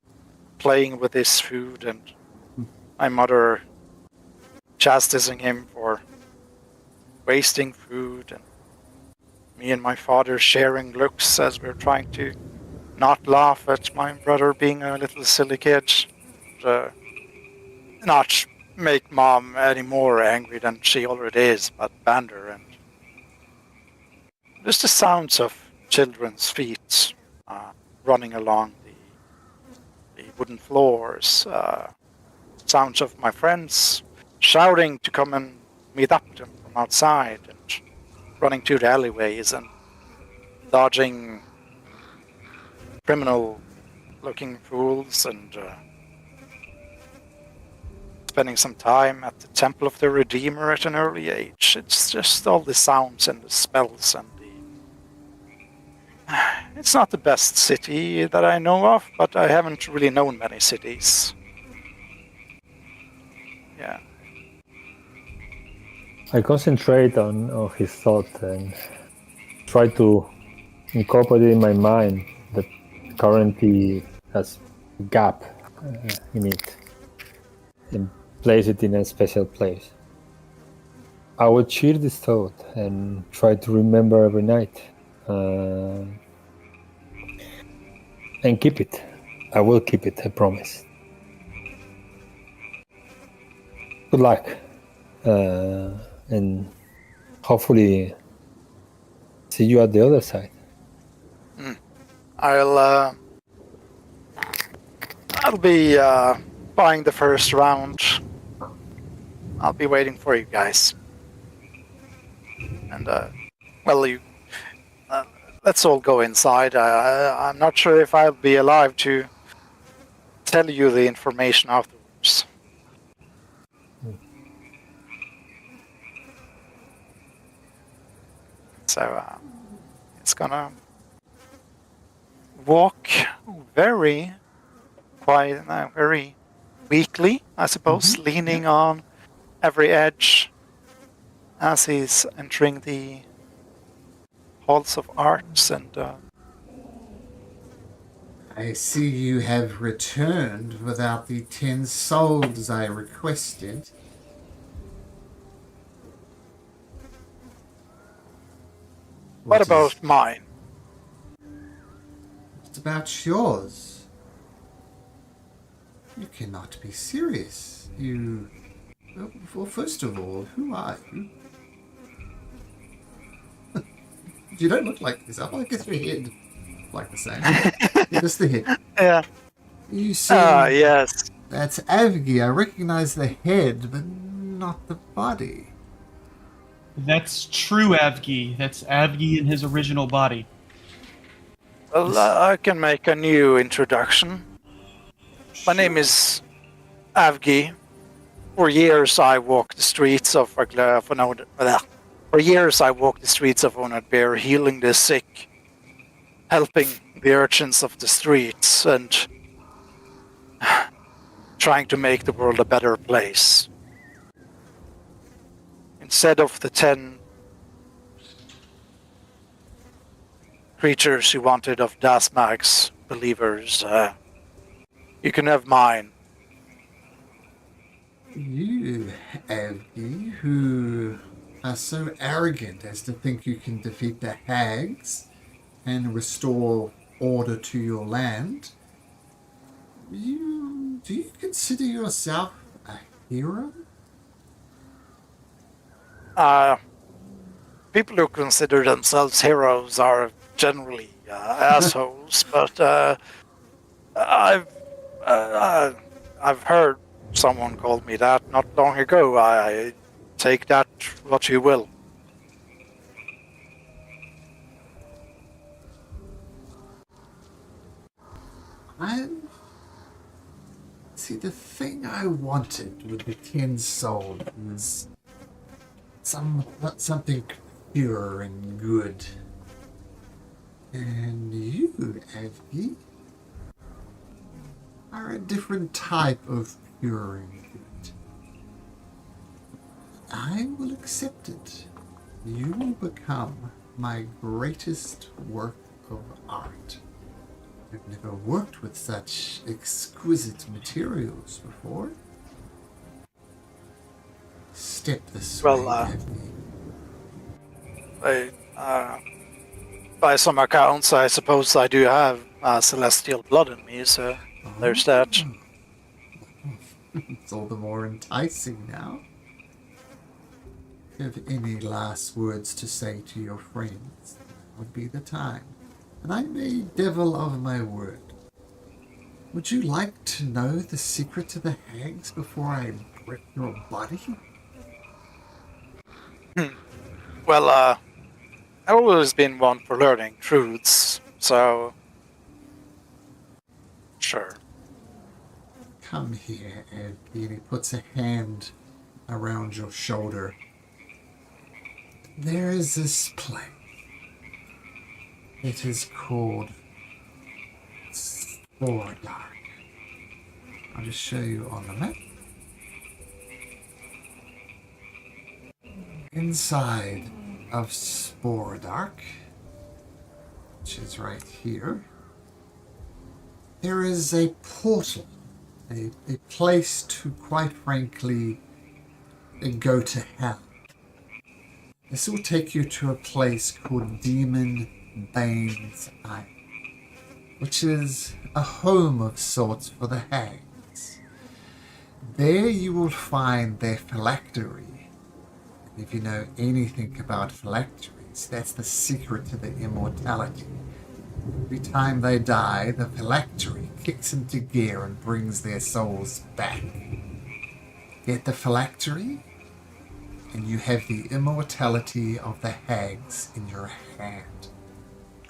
playing with his food, and my mother chastising him for wasting food, and me and my father sharing looks as we're trying to not laugh at my brother being a little silly kid, not make mom any more angry than she already is, but Bander, and just the sounds of children's feet running along the wooden floors, sounds of my friends shouting to come and meet up with them from outside, and running to the alleyways and dodging criminal-looking fools, and spending some time at the Temple of the Redeemer at an early age. It's just all the sounds and the spells and it's not the best city that I know of, but I haven't really known many cities. Yeah. I concentrate on his thought and try to incorporate it in my mind that currently has a gap in it and place it in a special place. I would cheer this thought and try to remember every night and keep it. I will keep it, I promise. Good luck. And hopefully see you at the other side. I'll be buying the first round. I'll be waiting for you guys. And let's all go inside. I'm not sure if I'll be alive to tell you the information afterwards. So it's gonna walk very quiet, very weakly, I suppose, leaning on every edge as he's entering the halls of arts. And I see you have returned without the 10 souls I requested. what about mine? What about yours? You cannot be serious. Well, first of all, who are you? You don't look like yourself. I guess your head like the same. Yeah, just the head. Yeah. You see, Yes. that's Avgi. I recognize the head, but not the body. That's true, Avgi. That's Avgi in his original body. Well, I can make a new introduction. My name is Avgi. For years, I walked the streets of Oathbreaker, healing the sick, helping the urchins of the streets, and trying to make the world a better place. Instead of the 10 creatures you wanted of Dasmag's believers, you can have mine. You, Avgi, who are so arrogant as to think you can defeat the hags and restore order to your land, do you consider yourself a hero? People who consider themselves heroes are generally assholes, but I've heard someone called me that not long ago. I take that what you will. See, the thing I wanted with the 10 souls was something pure and good. And you, Avgi, are a different type of pure and good. I will accept it. You will become my greatest work of art. I've never worked with such exquisite materials before. Step this way, Avgi. By some accounts, I suppose I do have celestial blood in me, so there's that. It's all the more enticing now. If you have any last words to say to your friends, that would be the time. And I'm a devil of my word. Would you like to know the secret to the hags before I break your body? Well, I've always been one for learning truths, so sure. Come here, Avgi. And he puts a hand around your shoulder. There is this place. It is called Sporedark. I'll just show you on the map. Inside of Sporedark, which is right here, there is a portal, a place to, quite frankly, go to hell. This will take you to a place called Demon Bane's Eye, which is a home of sorts for the hags. There you will find their phylactery. If you know anything about phylacteries, that's the secret to the immortality. Every time they die, the phylactery kicks into gear and brings their souls back. Get the phylactery, and you have the immortality of the hags in your hand.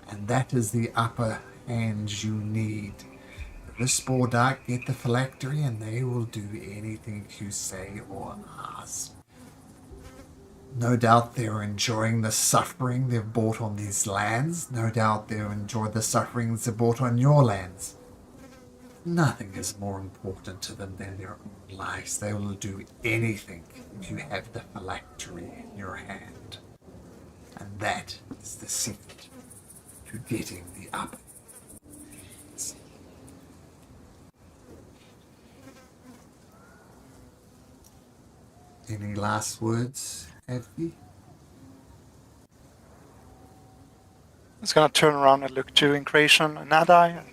And that is the upper hand you need. The Spore Dark get the phylactery, and they will do anything you say or ask. No doubt they're enjoying the suffering they've brought on these lands. No doubt they'll enjoy the sufferings they've brought on your lands. Nothing is more important to them than their own lives. They will do anything if you have the phylactery in your hand. And that is the secret to getting the upper. Any last words, Avgi? He's gonna turn around and look to Incration and Adai and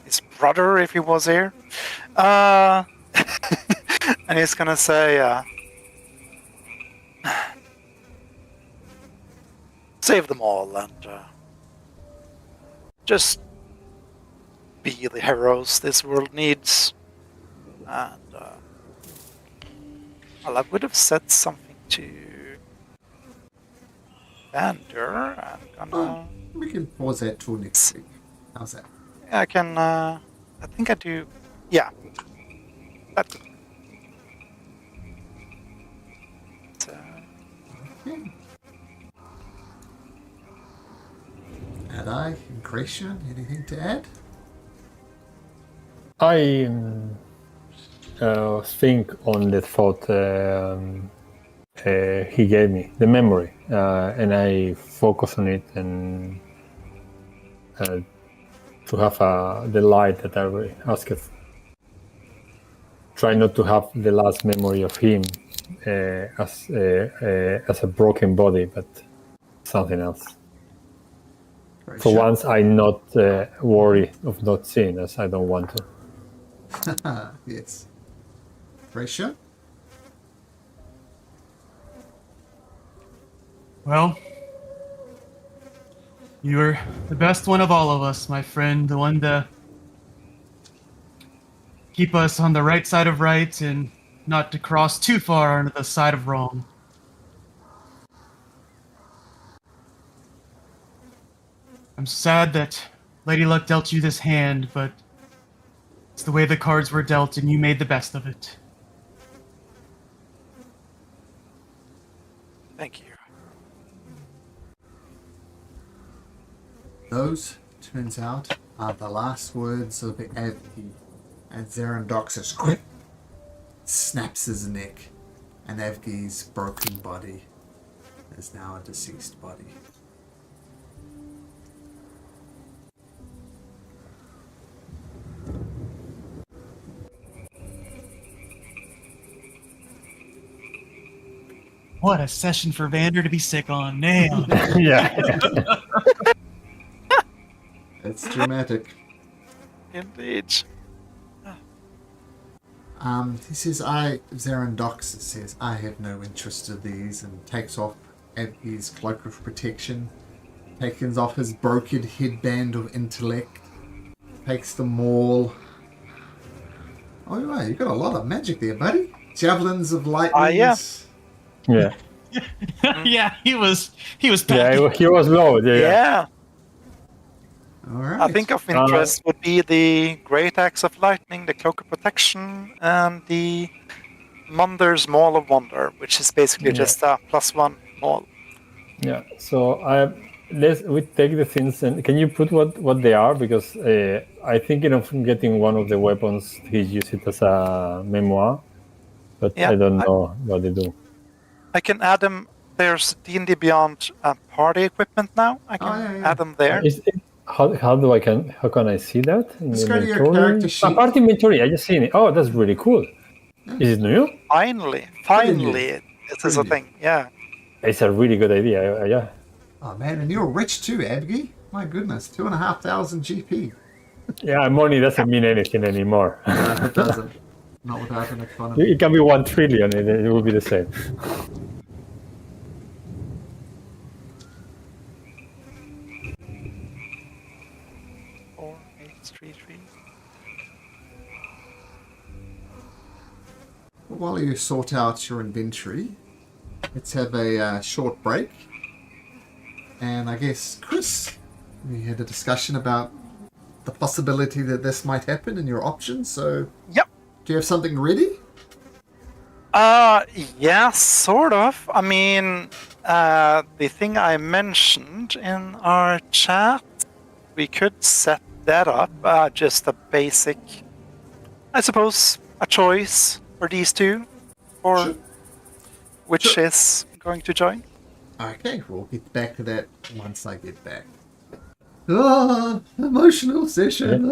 his brother if he was here. And he's gonna say, save them all and just be the heroes this world needs. And well, I would have said something to Vander. I'm gonna. We can pause that till next week. How's that? I can. I think I do. Yeah. That could. Okay. Adai, Incration, anything to add? I think on the thought he gave me, the memory, and I focus on it and to have the light that I asked. Try not to have the last memory of him as a broken body, but something else. Very For sure. once, I'm not worried of not seeing, as I don't want to. Yes. Very sure. Well, you were the best one of all of us, my friend. The one to keep us on the right side of right and not to cross too far onto the side of wrong. I'm sad that Lady Luck dealt you this hand, but it's the way the cards were dealt and you made the best of it. Thank you. Those, turns out, are the last words of Avgi. And Zerandoxus quick snaps his neck, and Avgi's broken body is now a deceased body. What a session for Vander to be sick on. Damn. Yeah. It's dramatic. Indeed. He says, Zerandoxus says, I have no interest in these, and takes off Avgi's cloak of protection, takes off his broken headband of intellect, takes the maul. Oh, wow, you got a lot of magic there, buddy. Javelins of lightning. Yeah. Yeah. Yeah, he was Yeah, packing. he was low. Yeah. Yeah. All right. I think of interest would be the Great Axe of Lightning, the Cloak of Protection, and the Munder's Maul of Wonder, which is basically just a +1 maul. Yeah. So we take the things and can you put what they are, because I thinking of getting one of the weapons. He used it as a memoir, but Yeah, I don't know what they do. I can add them. There's D&D Beyond party equipment now. I can add them there. How can I see that? In Just the go to your inventory? character sheet. Part inventory. I just seen it. Oh, that's really cool. Is it new? Finally, this is a thing. Yeah. It's a really good idea. Yeah. Oh, man, and you're rich too, Avgi. My goodness, 2,500 GP. Yeah, money doesn't mean anything anymore. It doesn't. Not without an economy. It can be 1 trillion, it will be the same. 4833. While you sort out your inventory, let's have a short break. And I guess, Chris, we had a discussion about the possibility that this might happen and your options. So, Yep. do you have something ready? Yeah, sort of. I mean, the thing I mentioned in our chat, we could set that up. Just a basic, I suppose, a choice for these two, or Sure. which Sure. is going to join. Okay, we'll get back to that once I get back. Emotional session.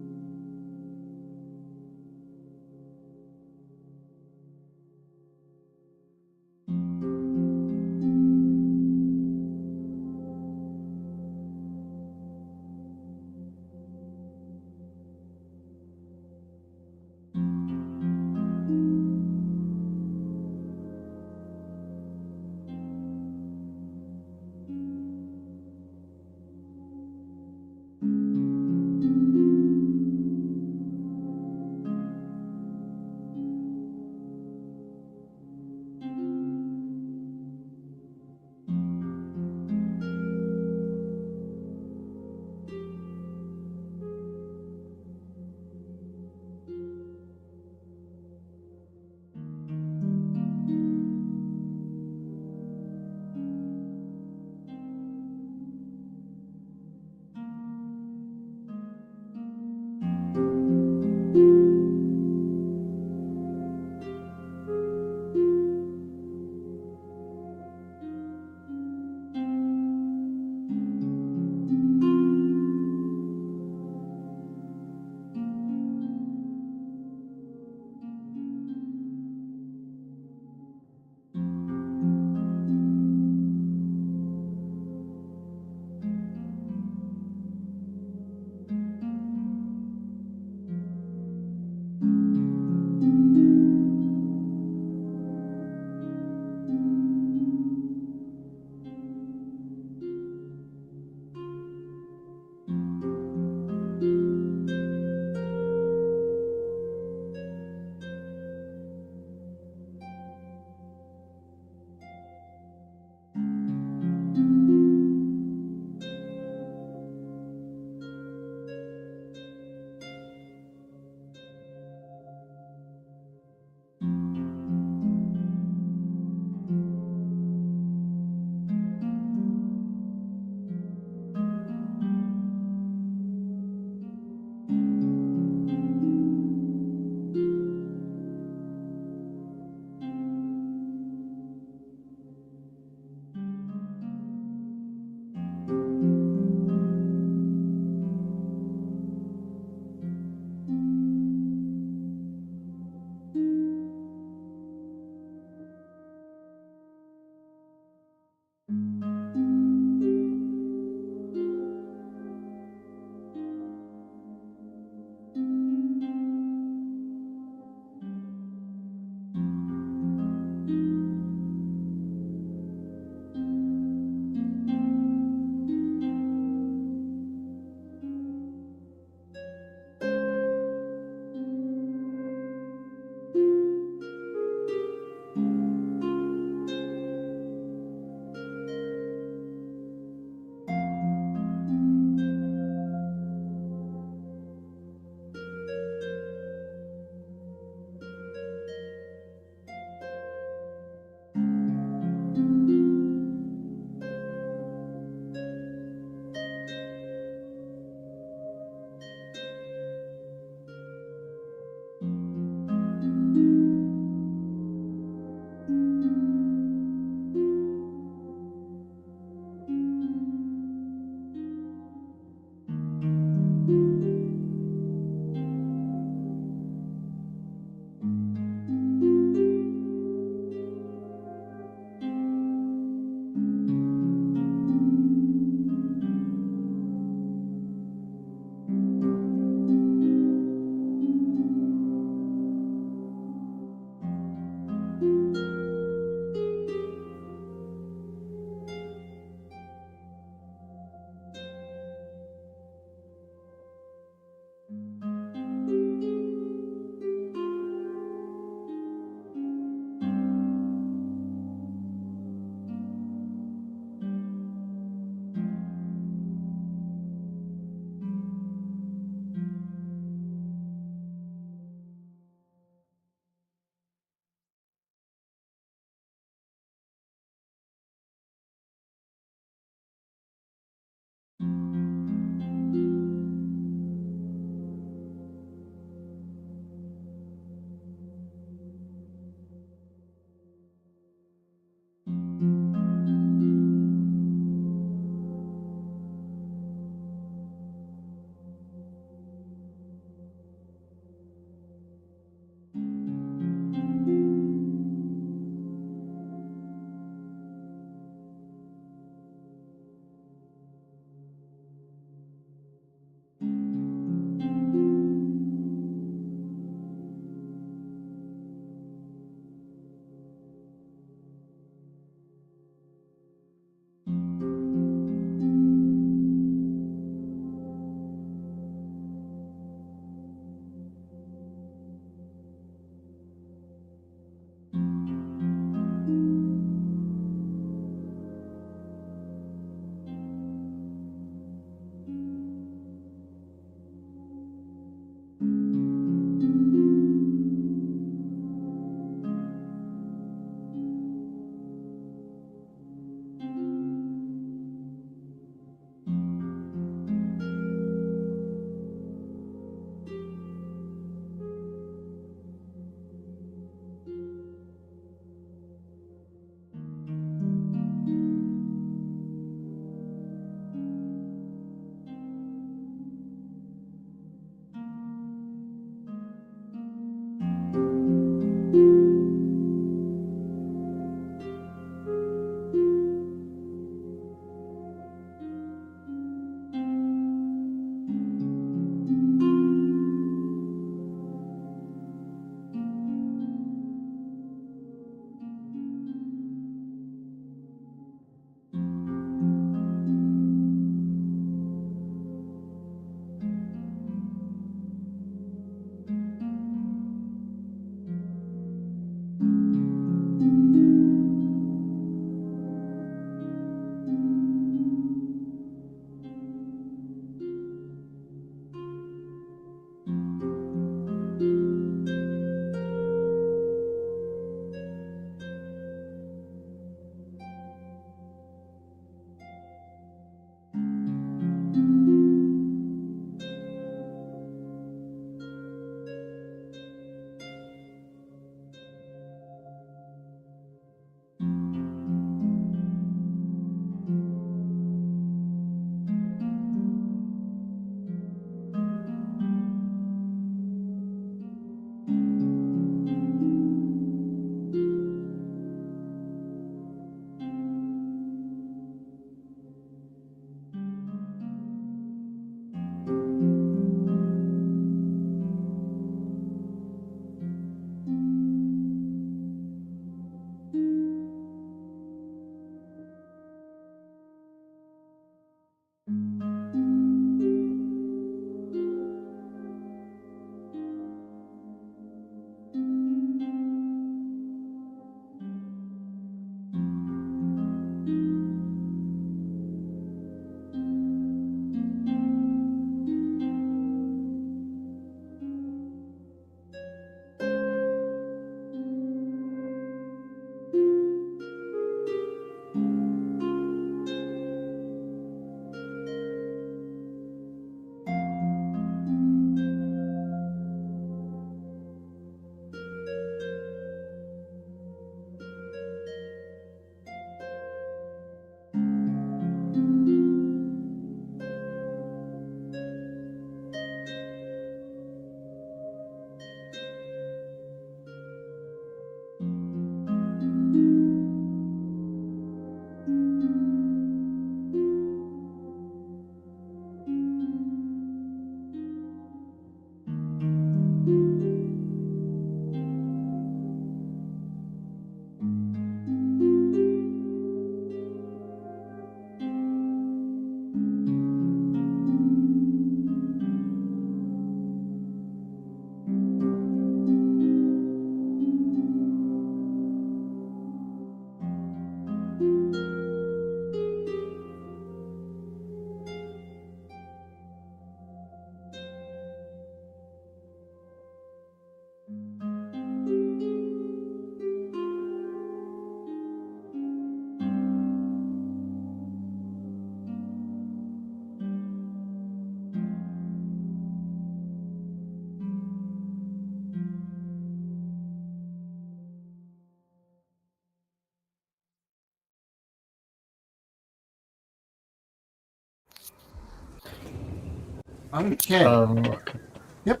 Okay. Okay. Yep.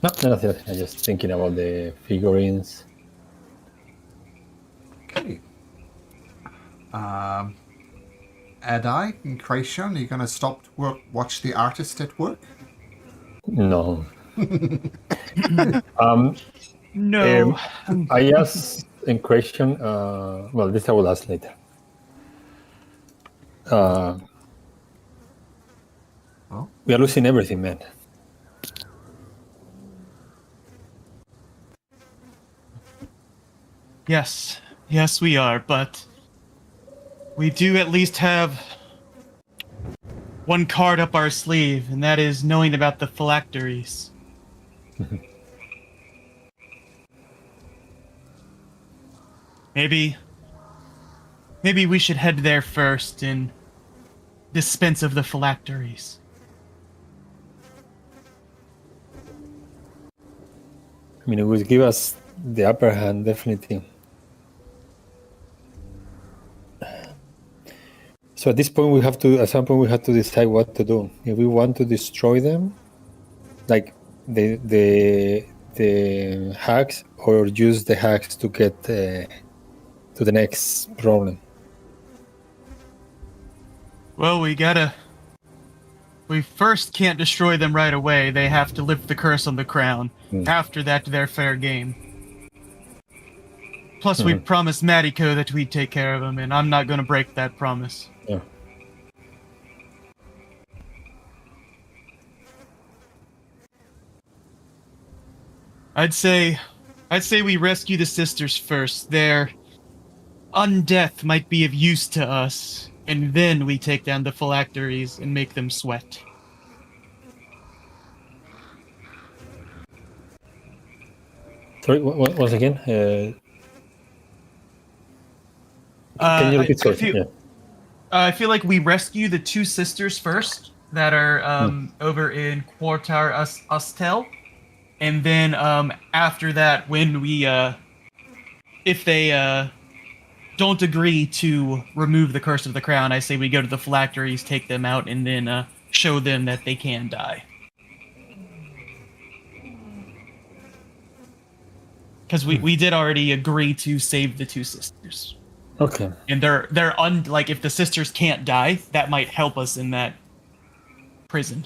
No, nothing. I'm just thinking about the figurines. Okay. Adai and Krayshawn, are you going to stop to work, watch the artist at work? No. No. I asked in question. Well, this I will ask later. Well, We are losing everything, man. Yes, yes, we are, but we do at least have one card up our sleeve, and that is knowing about the phylacteries. Maybe we should head there first and dispense of the phylacteries. I mean, it would give us the upper hand, definitely. So at this point, at some point, we have to decide what to do. If we want to destroy them, like the hacks, or use the hacks to get to the next problem. Well, we first can't destroy them right away. They have to lift the curse on the crown. After that, they're fair game. Plus, we promised Matiko that we'd take care of him, and I'm not going to break that promise. Yeah. I'd say we rescue the sisters first. Their undeath might be of use to us, and then we take down the phylacteries and make them sweat. Sorry, once again. Can you repeat? I feel like we rescue the two sisters first that are over in Quartar Astel, and then after that, when we if they don't agree to remove the curse of the crown, I say we go to the phylacteries, take them out, and then show them that they can die. Because we did already agree to save the two sisters. Okay. And like if the sisters can't die, that might help us in that prison.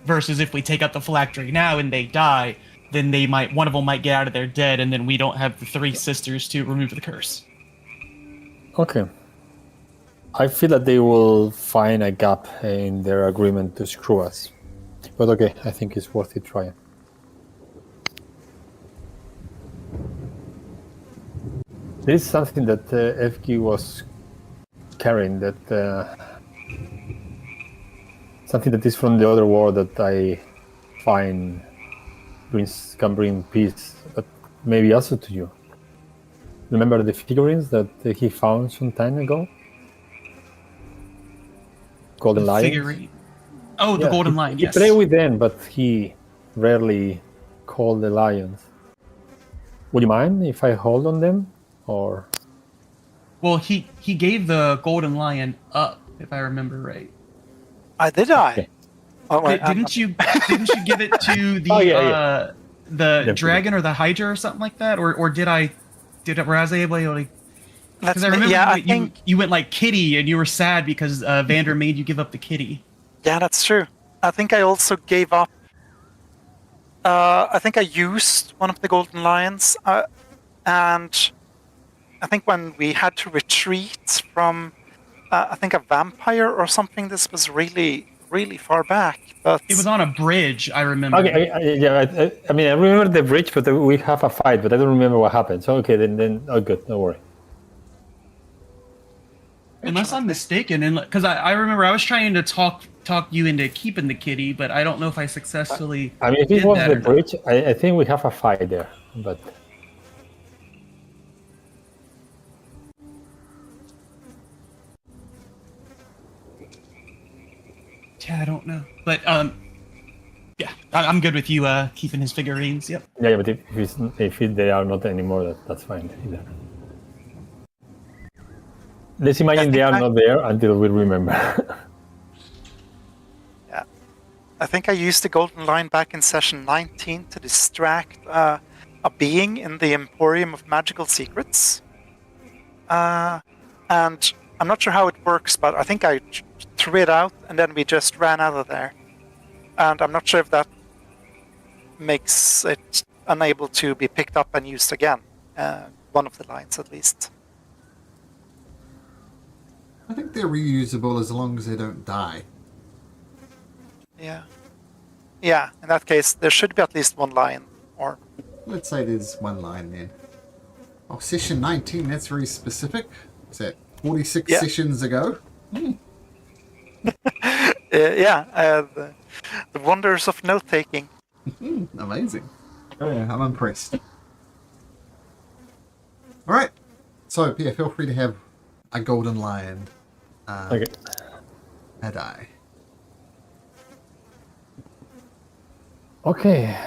Versus if we take out the phylactery now and they die, then one of them might get out of there dead, and then we don't have the three sisters to remove the curse. Okay. I feel that they will find a gap in their agreement to screw us. But okay, I think it's worth it trying. There is something that Avgi was carrying, that something that is from the other world that I find can bring peace, but maybe also to you. Remember the figurines that he found some time ago? Golden Lions? Figurine. Oh, the Golden Lion, yes. He played with them, but he rarely called the lions. Would you mind if I hold on them? Or... Well, he gave the Golden Lion up, if I remember right. Did I? Okay. Oh, wait, Didn't you give it to the the dragon or the Hydra or something like that, or were I able to? Because I remember you went like kitty and you were sad because Vander made you give up the kitty. Yeah, that's true. I think I also gave up. I think I used one of the Golden Lions, and I think when we had to retreat from, I think a vampire or something. This was really, really far back. But it was on a bridge, I remember. Okay, I mean, I remember the bridge, but we have a fight, but I don't remember what happened. So okay, then oh, good, don't worry. Unless I'm mistaken, and because I remember I was trying to talk you into keeping the kitty, but I don't know if I successfully. I mean, if it was the bridge, I think we have a fight there, but. Yeah, I don't know, but yeah, I'm good with you keeping his figurines. Yep. Yeah, but if they are not anymore, that's fine either. Let's imagine they are not there until we remember. I think I used the golden line back in session 19 to distract a being in the Emporium of Magical Secrets. And I'm not sure how it works, but I think I threw it out and then we just ran out of there. And I'm not sure if that makes it unable to be picked up and used again. One of the lines, at least. I think they're reusable as long as they don't die. Yeah. Yeah, in that case, there should be at least one line. Or Let's say there's one line then. Oh, session 19, that's very specific. What's that, 46 sessions ago? the wonders of note-taking. Amazing. Oh, yeah, I'm impressed. Alright. So, yeah, feel free to have a golden lion. Okay. A die. Okay.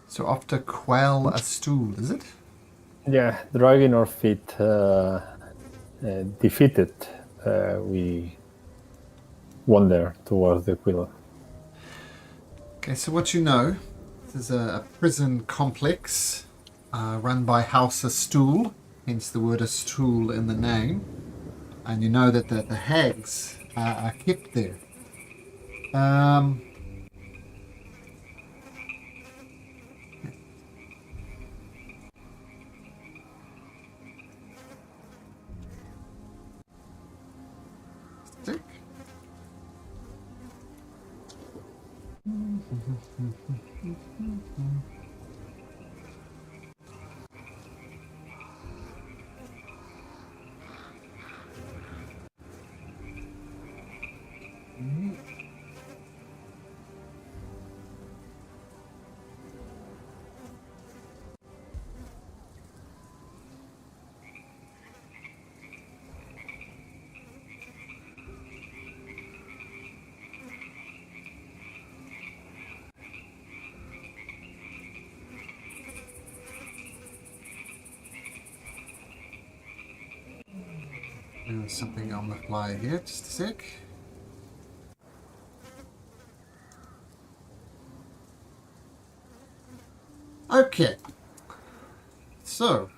So after quell a stool, is it? Yeah, dragging our feet defeated. We wander towards the quill. Okay, so what you know, this is a prison complex run by House of Stool, hence the word a stool in the name. And you know that the hags are kept there. Stick. There's something on the fly here, just a sec. Okay, so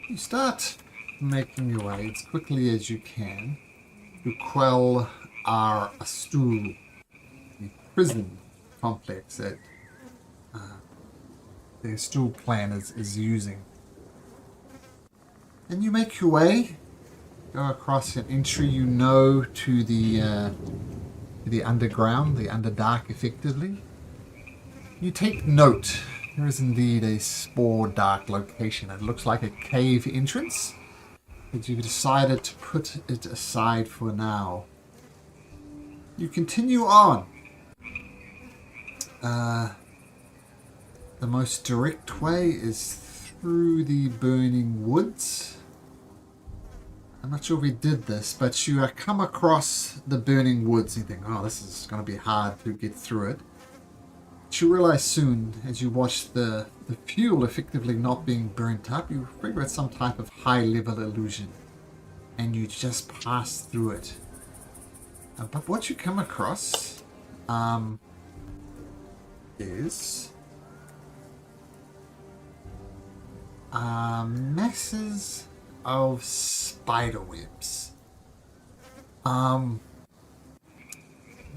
you start making your way as quickly as you can to quell our stool, the prison complex that the stool clan is using. And you make your way, go across an entry you know to the underground, the underdark effectively. You take note, there is indeed a spore dark location. It looks like a cave entrance, but you've decided to put it aside for now. You continue on. The most direct way is through the burning woods. I'm not sure if we did this, but you come across the burning woods and you think, oh, this is going to be hard to get through it. But you realize soon, as you watch the fuel effectively not being burnt up, you figure it's some type of high-level illusion. And you just pass through it. But what you come across is masses of spider webs.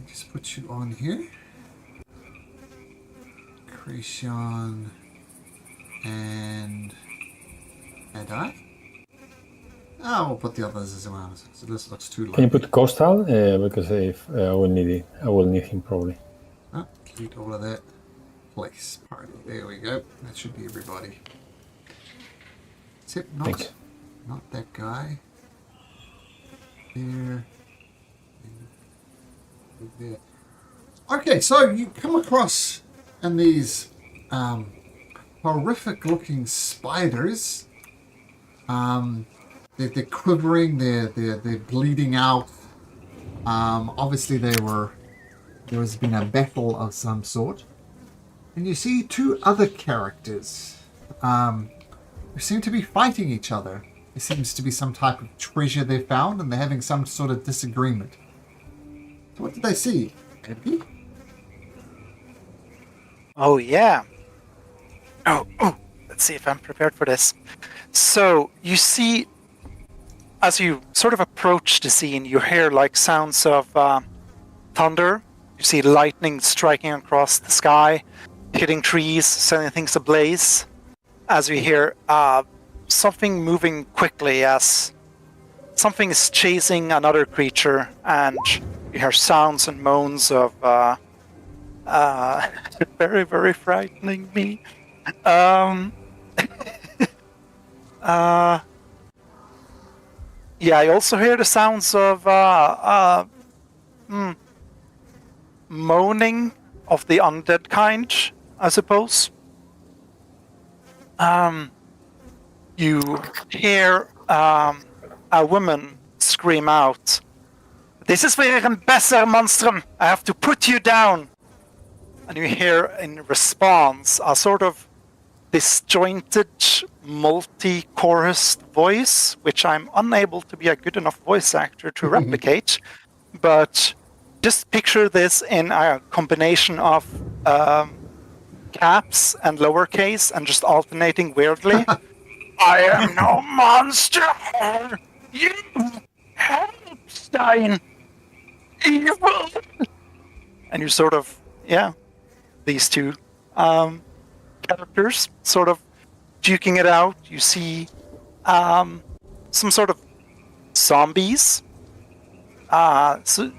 Just put you on here. Creation and Adai. We'll put the others as well. So this looks too low. Can you put Coastal? Because if I will need it, I will need him probably. Delete all of that. Place party. There we go. That should be everybody. Except not that guy. There. There. Okay, so you come across and these horrific looking spiders. They're quivering, they're bleeding out. Obviously there has been a battle of some sort. And you see two other characters who seem to be fighting each other. There seems to be some type of treasure they found, and they're having some sort of disagreement. So what did they see, Avgi? Oh, yeah. Oh, let's see if I'm prepared for this. So, you see, as you sort of approach the scene, you hear like sounds of thunder. You see lightning striking across the sky, hitting trees, setting things ablaze. As you hear something moving quickly as something is chasing another creature, and you hear sounds and moans of very, very frightening me. Yeah, I also hear the sounds of moaning of the undead kind, I suppose. You hear a woman scream out, "This is wären besser, Monstrum! I have to put you down!" And you hear in response a sort of disjointed, multi-chorus voice, which I'm unable to be a good enough voice actor to replicate. But just picture this in a combination of caps and lowercase and just alternating weirdly. I am no monster! You Helpstein! Evil! And you sort of, these two characters sort of duking it out. You see some sort of zombies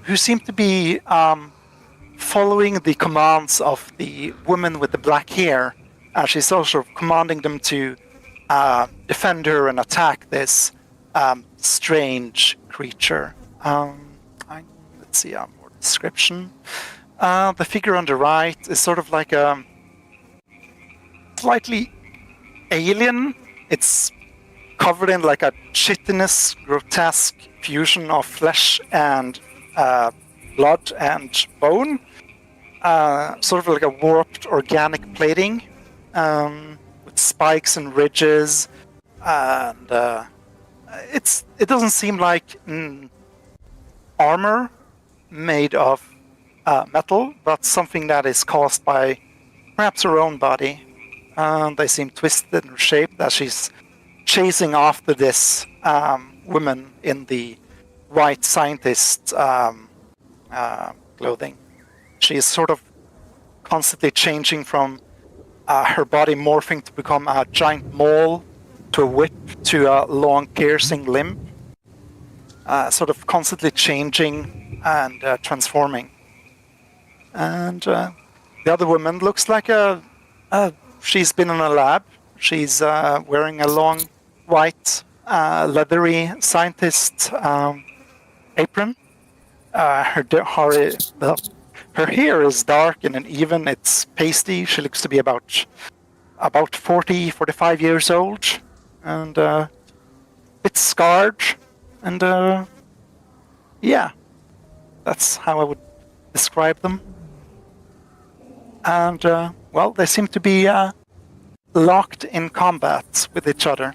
who seem to be following the commands of the woman with the black hair. She's sort of commanding them to defend her and attack this strange creature. Let's see more description. The figure on the right is sort of like a slightly alien. It's covered in like a chitinous, grotesque fusion of flesh and blood and bone. Sort of like a warped organic plating with spikes and ridges. And it doesn't seem like armor made of metal, but something that is caused by perhaps her own body. They seem twisted and shaped as she's chasing after this woman in the white scientist clothing. She is sort of constantly changing from her body morphing to become a giant maul, to a whip, to a long piercing limb. Sort of constantly changing and transforming. And the other woman looks like she's been in a lab. She's wearing a long white leathery scientist apron. Her hair is dark and uneven. It's pasty. She looks to be about 40, 45 years old, and a bit scarred. And that's how I would describe them. And well, they seem to be locked in combat with each other.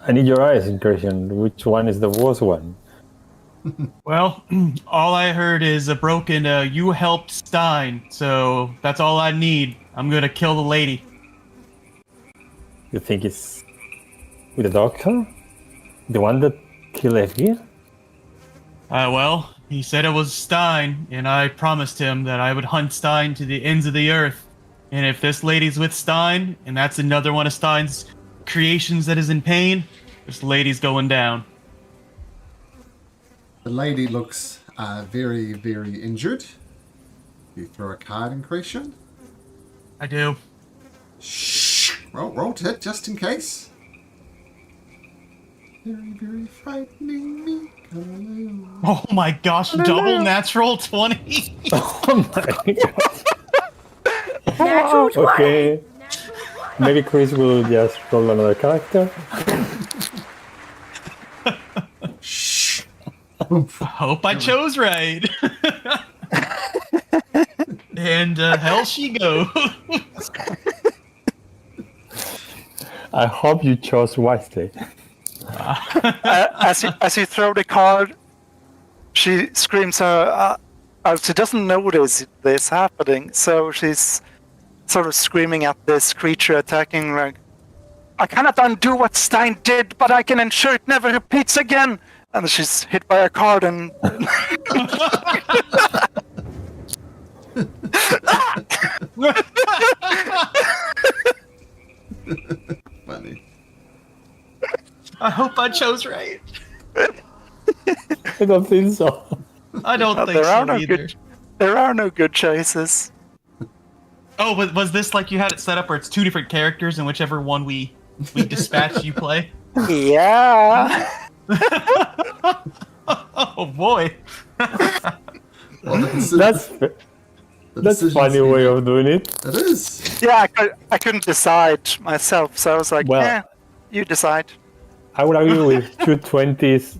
I need your eyes, Christian. Which one is the worst one? Well, all I heard is a broken, you helped Stein, so that's all I need. I'm gonna kill the lady. You think it's with the doctor? The one that killed Avgi? Well, he said it was Stein, and I promised him that I would hunt Stein to the ends of the earth. And if this lady's with Stein, and that's another one of Stein's creations that is in pain, this lady's going down. The lady looks very, very injured. You throw a card in, Christian? I do. Shh! Roll to hit just in case. Very, very frightening me. Oh my gosh, double natural 20? Oh my god. Natural 20. Okay. Natural 20. Maybe Chris will just roll another character. Shh! Hope I chose right. And hell she goes. I hope you chose wisely. As you throw the card, she screams. She doesn't notice this happening, so she's sort of screaming at this creature attacking. Like, I cannot undo what Stein did, but I can ensure it never repeats again. And she's hit by a card and. Funny. I hope I chose right. I don't think so. I don't think there so are no either. good. There are no good choices. Oh, was this like you had it set up where it's two different characters and whichever one we dispatch you play? Yeah. Oh boy. Well, That's a funny way of doing it. It is. Yeah, I couldn't decide myself, so I was like, Well- you decide. I would agree with 220's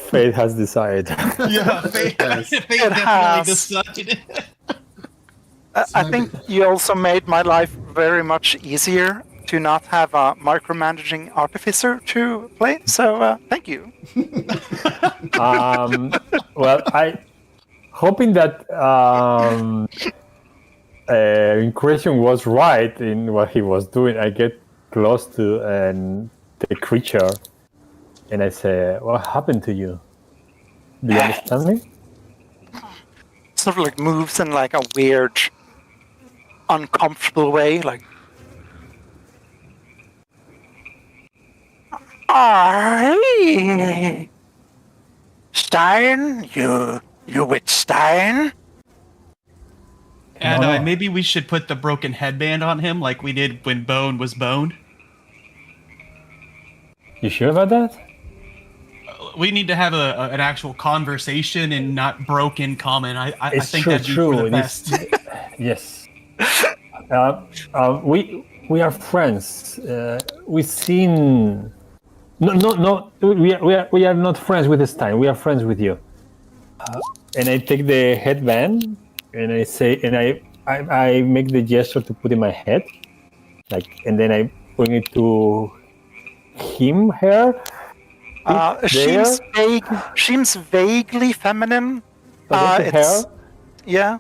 fate has decided. Yeah, Faye Yes. definitely has. decided. I think you also made my life very much easier to not have a micromanaging artificer to play. So thank you. Well, hoping that Incursion was right in what he was doing. I get close to the creature, and I say, "What happened to you? Do you understand me?" Sort of like moves in like a weird, uncomfortable way, like. Stein, you with Stein? And No. maybe we should put the broken headband on him like we did when Bone was boned. You sure about that? We need to have an actual conversation and not broken comment. I It's think true, that'd be for the It is- best. Yes. We are friends. We've seen. No. We are not friends with Stein. We are friends with you. And I take the headband and I say, and I make the gesture to put in my head, like, and then I bring it to her. Seems vaguely feminine. Hair. Yeah.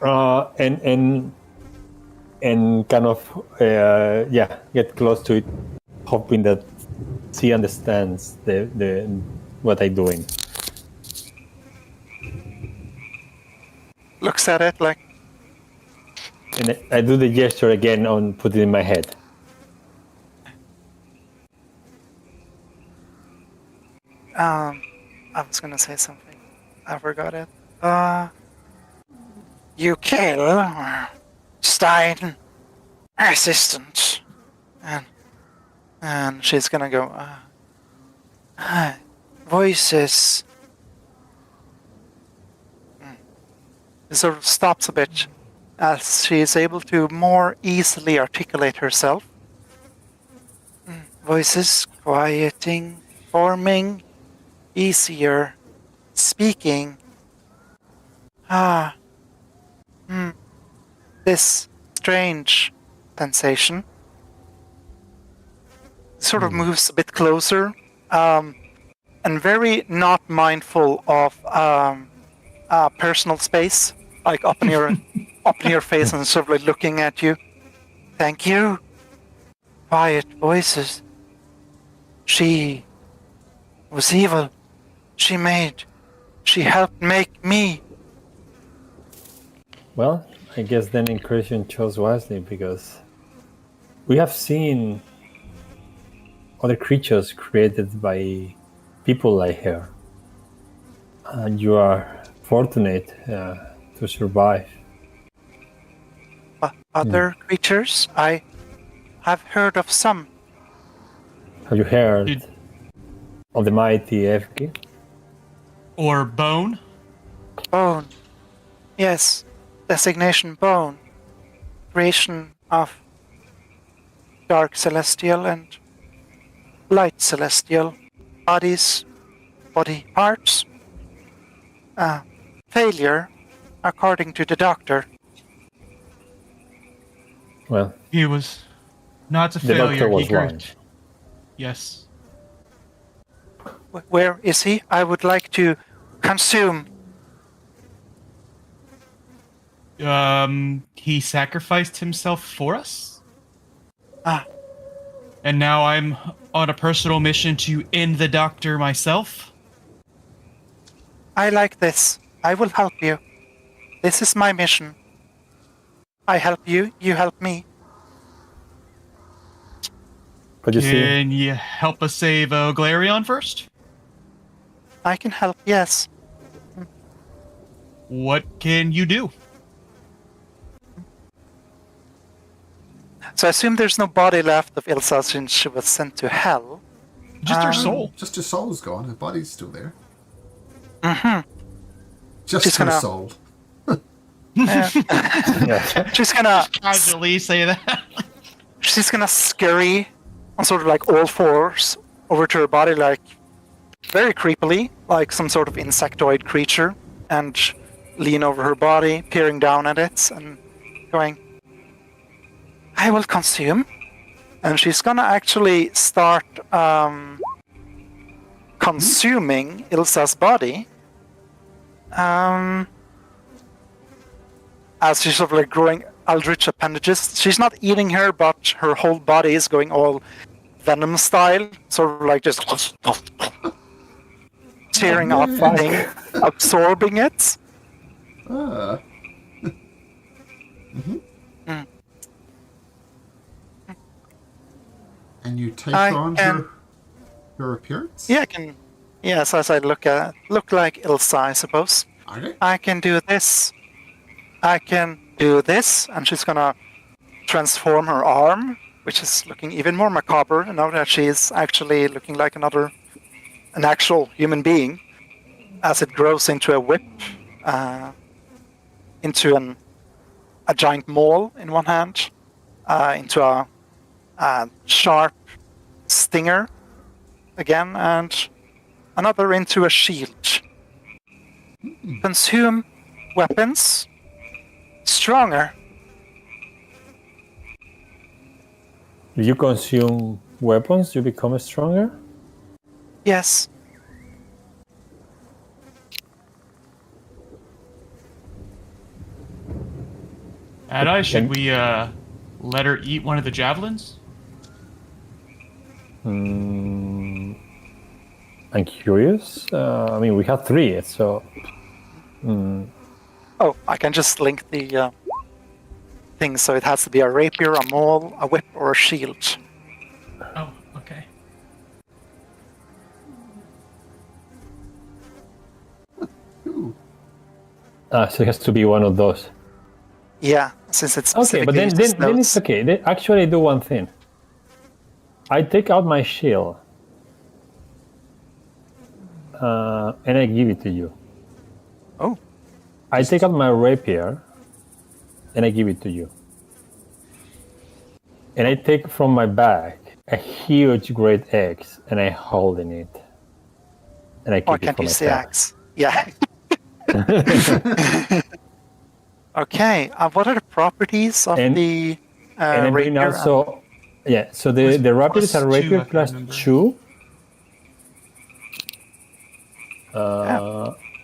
And kind of get close to it, hoping that she understands the what I'm doing. Looks at it like. And I do the gesture again on put it in my head. I was gonna say something. I forgot it. You kill Stein assistant, and she's gonna go. Voices. It sort of stops a bit as she is able to more easily articulate herself. Voices quieting, forming, easier, speaking. This strange sensation sort of moves a bit closer, and very not mindful of personal space, like up in your face and sort of like looking at you. Thank you. Quiet voices. She was evil. She helped make me. Well, I guess then Incursion chose wisely because we have seen other creatures created by people like her. And you are fortunate to survive. Other creatures? I have heard of some. Have you heard of the mighty Avgi? Or Bone? Bone. Yes. Designation Bone. Creation of Dark Celestial and Light Celestial. Body parts. Failure according to the doctor. Well, He was not a the failure. doctor was He grew. wrong. Yes. Where is he? I would like to consume. He sacrificed himself for us. Ah, And now I'm on a personal mission to end the doctor myself. I like this. I will help you. This is my mission. I help you, you help me. But you see, Can you help us save Glarion first? I can help, yes. What can you do? So I assume there's no body left of Ilsa since she was sent to hell. Just her soul. Just her soul's gone. Her body's still there. Mm-hmm. Just She's her gonna- soul. yeah. She's gonna Casually say that. she's gonna scurry on sort of like all fours over to her body, like very creepily, like some sort of insectoid creature, and lean over her body, peering down at it, and going, I will consume. And she's gonna actually start consuming Ilsa's body. As she's sort of like growing eldritch appendages. She's not eating her, but her whole body is going all Venom style, sort of like just tearing up the thing, absorbing it. Ah. And you take I on can- her appearance? Yeah, I can. Yes, as I look like Ilsa, I suppose. Okay. I can do this. I can do this, and she's gonna transform her arm, which is looking even more macabre now that she's actually looking like an actual human being, as it grows into a whip, into a giant maul in one hand, into a sharp stinger again, and another into a shield. Consume weapons stronger. If you consume weapons, you become stronger. Yes. Adi, should we let her eat one of the javelins? I'm curious. I mean, we have 3, so. Oh, I can just link the thing, so it has to be a rapier, a maul, a whip, or a shield. Oh, okay. Ooh. So it has to be one of those. Yeah, since it's Okay, but then specifically then uses it's okay. They actually do one thing. I take out my shield and I give it to you. Oh, I take out my rapier and I give it to you. And I take from my bag a huge great axe and I hold in it. And I keep oh, I it can't for use the myself. axe. Yeah. Okay, what are the properties of And- the And I bring rapier? also, yeah. So the Was rapier is a +2, rapier I plus remember. 2.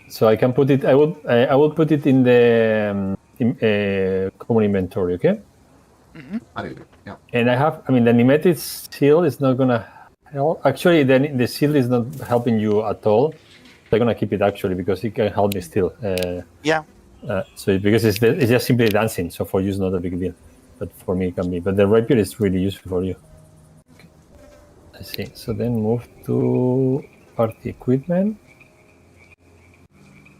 So I can put it. I will put it in the common inventory. Okay. I do. Yeah. And I have. I mean, the mimetic seal is not gonna help. Actually, the seal is not helping you at all. So I'm gonna keep it actually because it can help me still. Yeah. So because it's just simply dancing. So for you, it's not a big deal. But for me, it can be. But the rapier is really useful for you. Okay. I see. So then move to party equipment.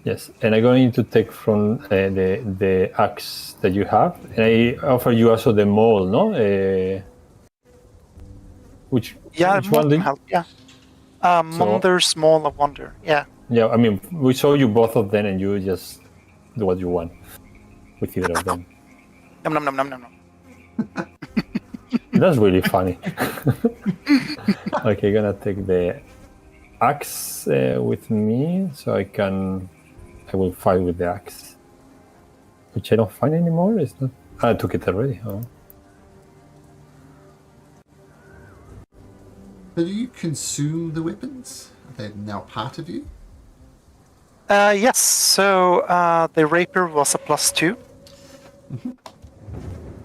Yes, and I'm going to take from the axe that you have, and I offer you also the maul, no? Which Yeah, which one do you? help. Yeah. Munder's Maul of Wonder. Yeah. Yeah, I mean, we show you both of them, and you just do what you want with either of them. Nom nom nom nom nom nom. That's really funny. Okay, gonna take the axe with me, so I will fight with the axe. which I don't find anymore. It's not. I took it already. Oh. So do you consume the weapons? Are they now part of you? Yes, so the rapier was a +2.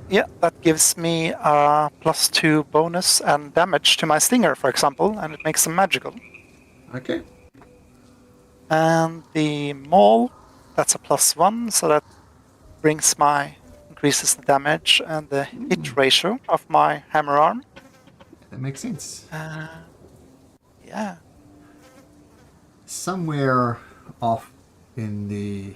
Yeah, that gives me a +2 bonus and damage to my stinger, for example, and it makes them magical. Okay. And the maul, that's a +1, so that increases the damage and the hit ratio of my hammer arm. That makes sense. Yeah. Somewhere off in the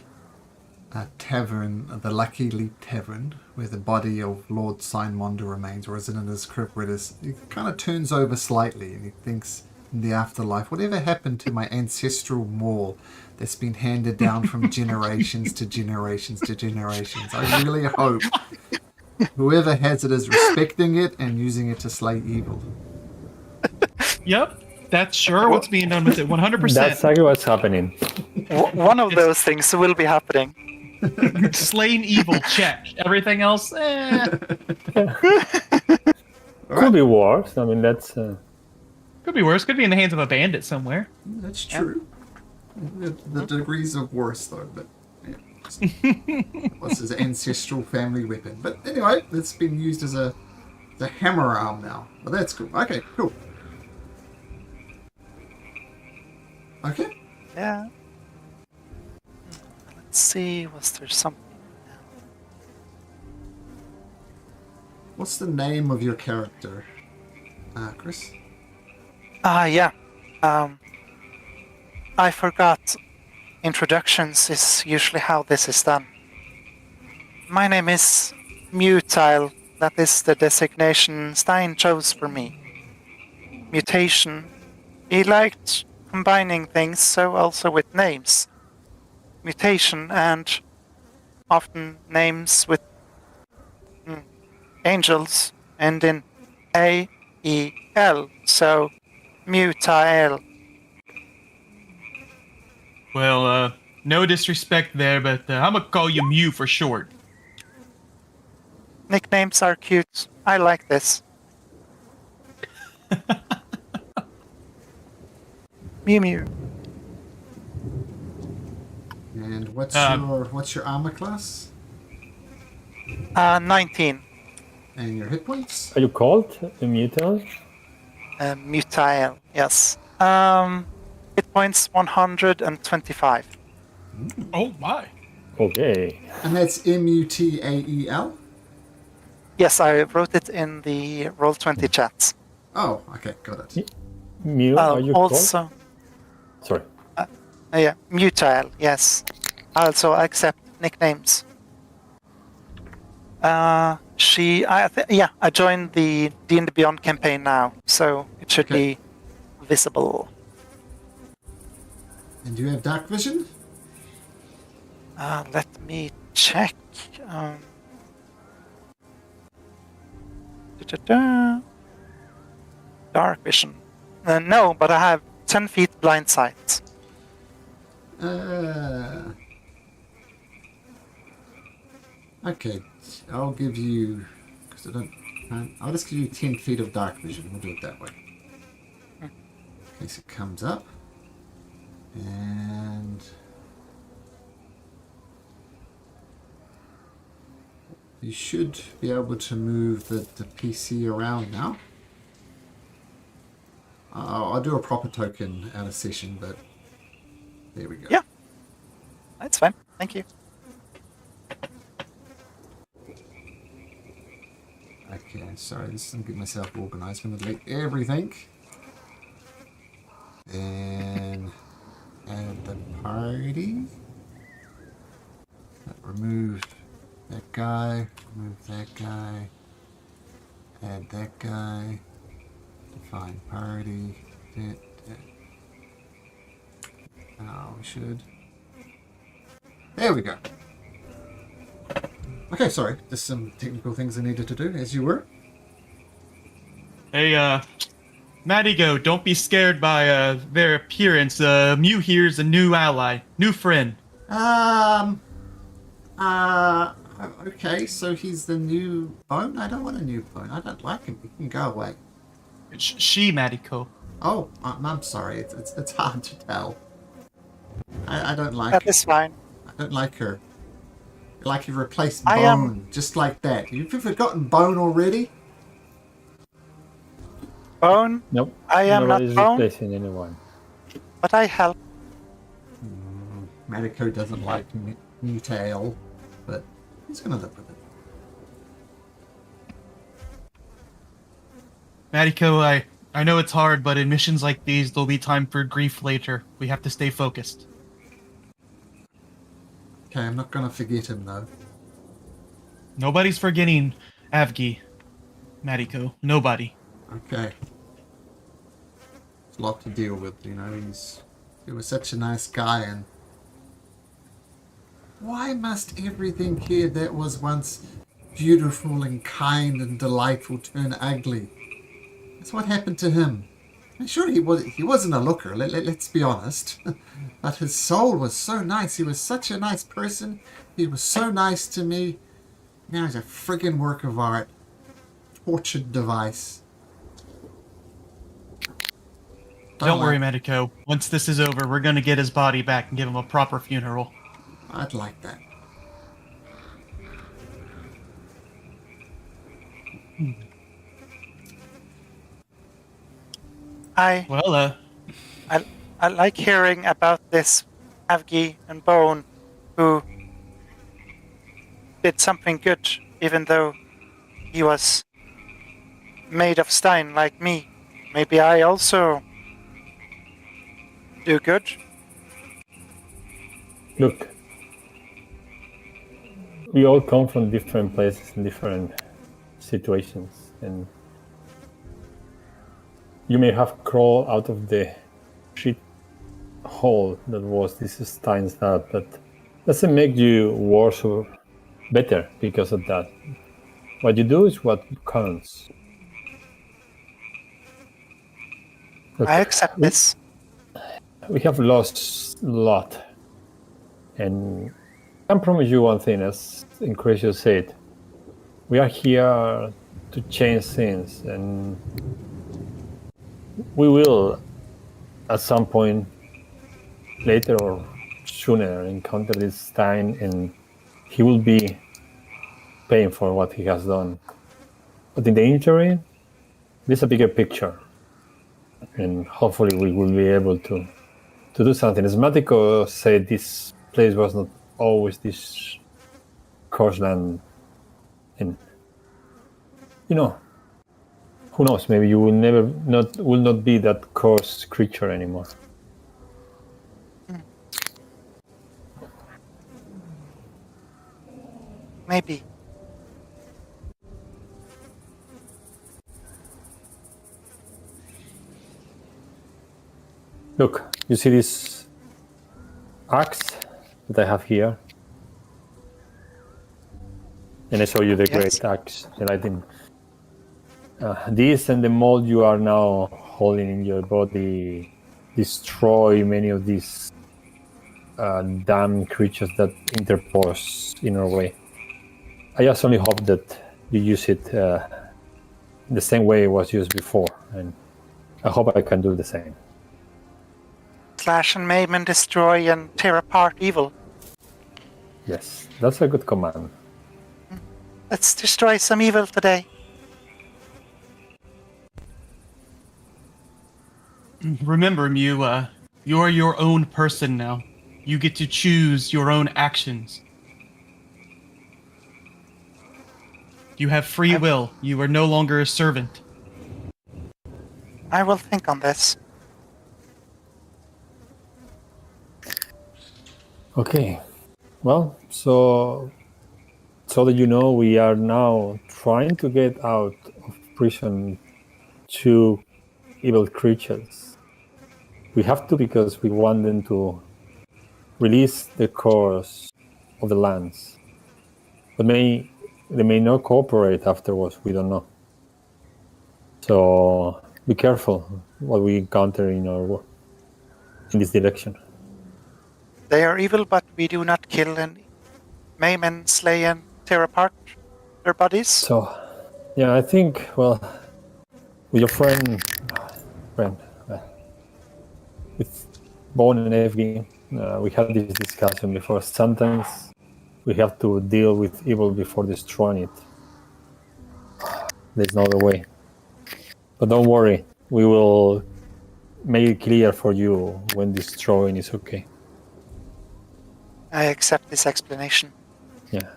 tavern, the Lucky Leap Tavern, where the body of Lord Signmonder remains, or is it in his crypt where it kind of turns over slightly and he thinks in the afterlife, whatever happened to my ancestral maul that's been handed down from generations to generations to generations? I really hope whoever has it is respecting it and using it to slay evil. Yep, that's sure what's being done with it. 100%. That's exactly what's happening. One of those things will be happening. Slain evil, check. Everything else, Could be worse. I mean, that's. Could be worse. Could be in the hands of a bandit somewhere. That's true. The degrees of worse, though, but yeah. What's his ancestral family weapon? But anyway, it's been used as the hammer arm now. Well, that's cool. Okay, cool. Okay. Yeah. Let's see, was there something? What's the name of your character, Chris? Yeah. I forgot. Introductions is usually how this is done. My name is Mutile. That is the designation Stein chose for me. Mutation. He liked combining things, so also with names. Mutation and often names with angels end in A-E-L, so Mutile. Well, no disrespect there, but I'm gonna call you Mew for short. Nicknames are cute. I like this. Mew Mew. And what's your armor class 19. and your hit points? Are you called a mutant? Mutile, yes. Hit points 125. Oh my! Okay. And that's Mutael. Yes, I wrote it in the Roll20 chats. Oh, okay, got it. Mew, are you Also, called? Sorry. yeah, Mutile, yes. I also accept nicknames. I joined the D&D Beyond campaign now, so it should be visible. And do you have dark vision? Let me check. Dark vision. No, but I have 10 feet blind sight. Okay, I'll give you, because I'll just give you 10 feet of dark vision. We'll do it that way. In case it comes up. And you should be able to move the PC around now. I'll do a proper token out of session, but there we go. Yeah, that's fine. Thank you. Okay, sorry, just going to get myself organized. I'm going to delete everything. And add the party. Remove that guy. Remove that guy. Add that guy. Define party. Oh, we should. There we go. Okay, sorry. Just some technical things I needed to do, as you were. Hey, Madigo, don't be scared by their appearance. Mew here's a new ally, new friend. Okay, so he's the new Bone? I don't want a new Bone. I don't like him. He can go away. She, Mariko. Oh, I'm sorry. It's hard to tell. I don't like That is fine. I don't like her. Like you replaced I am- Bone, just like that. You've forgotten Bone already? Bone, Nope. I am not Nobody's Bone, replacing anyone. but I help. Mariko doesn't like Mutail, but he's gonna live with it. Mariko, I know it's hard, but in missions like these, there'll be time for grief later. We have to stay focused. Okay, I'm not gonna forget him though. Nobody's forgetting Avgi, Mariko. Nobody. Okay. It's a lot to deal with, you know. He was such a nice guy, and why must everything here that was once beautiful and kind and delightful turn ugly? That's what happened to him. I'm sure he wasn't a looker, let's be honest. But his soul was so nice. He was such a nice person. He was so nice to me. Now he's a friggin' work of art. Tortured device. Don't worry, Mariko. Once this is over, we're gonna get his body back and give him a proper funeral. I'd like that. Well, I like hearing about this Avgi and Bone, who did something good, even though he was made of stein like me. Maybe I also do good. Look, we all come from different places and different situations, and you may have crawled out of the shit hole that was this Steinstadt, but doesn't make you worse or better because of that. What you do is what counts. Look, I accept this. we have lost a lot, and I can promise you one thing, as Incretio said, we are here to change things, and we will at some point later or sooner encounter this Stein, and he will be paying for what he has done. But in the interim, there's a bigger picture, and hopefully we will be able to do something. As Matiko said, this place was not always this coarse land, and you know, who knows? Maybe you will not be that coarse creature anymore. Maybe. Look, you see this axe that I have here? And I show you the Yes. great axe that I think. This and the mold you are now holding in your body destroy many of these damn creatures that interpose in our way. I just only hope that you use it the same way it was used before, and I hope I can do the same. Slash and maim and destroy and tear apart evil. Yes, that's a good command. Let's destroy some evil today. remember, Mew, you are your own person now. You get to choose your own actions. You have free will. You are no longer a servant. I will think on this. Okay, well, so that you know, we are now trying to get out of prison 2 evil creatures. We have to because we want them to release the course of the lands. But they may not cooperate afterwards, we don't know. So be careful what we encounter in this direction. They are evil, but we do not kill any. maim and slay and tear apart their bodies. So, yeah, I think, well, with your friend, with Bone and Avgi, we had this discussion before. Sometimes we have to deal with evil before destroying it. There's no other way. But don't worry, we will make it clear for you when destroying is okay. I accept this explanation. Yeah.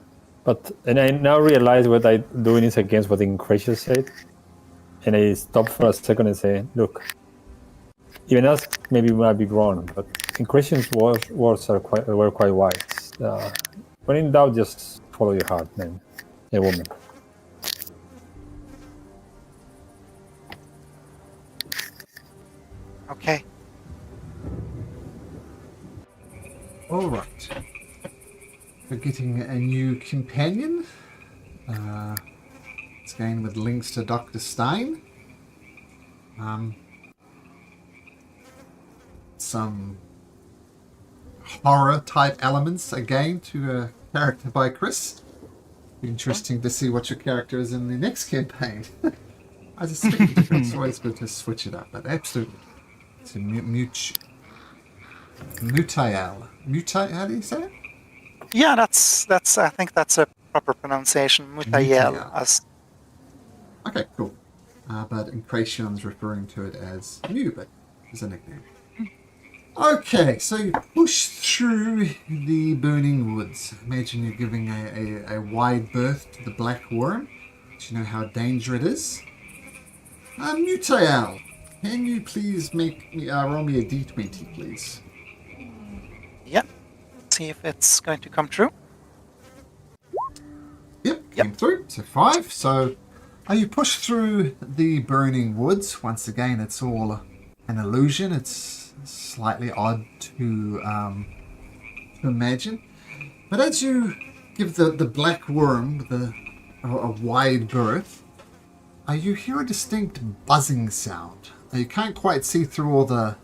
And I now realize what I'm doing is against what Incratio said. And I stop for a second and say, look, even us maybe might be wrong, but Incratio's words were quite wise. When in doubt, just follow your heart, man. A woman. Okay. All right. We're getting a new companion. It's going with links to Dr. Stein. Some horror type elements again to a character by Chris. Be interesting to see what your character is in the next campaign. I just think different ways to switch it up, but absolutely. It's a Mutael. How do you say it? Yeah, that's. I think that's a proper pronunciation. Mutael. Mutael. Okay, cool. But Incration's referring to it as Mu, but it's a nickname. Okay, so you push through the burning woods. Imagine you're giving a wide berth to the black worm. Do you know how dangerous it is? Mutael, can you please make me roll me a d20, please? Yeah. See if it's going to come true. Yep, came through. So 5. So you push through the burning woods. Once again, it's all an illusion. It's slightly odd to imagine. But as you give the black worm a wide berth, you hear a distinct buzzing sound. You can't quite see through all the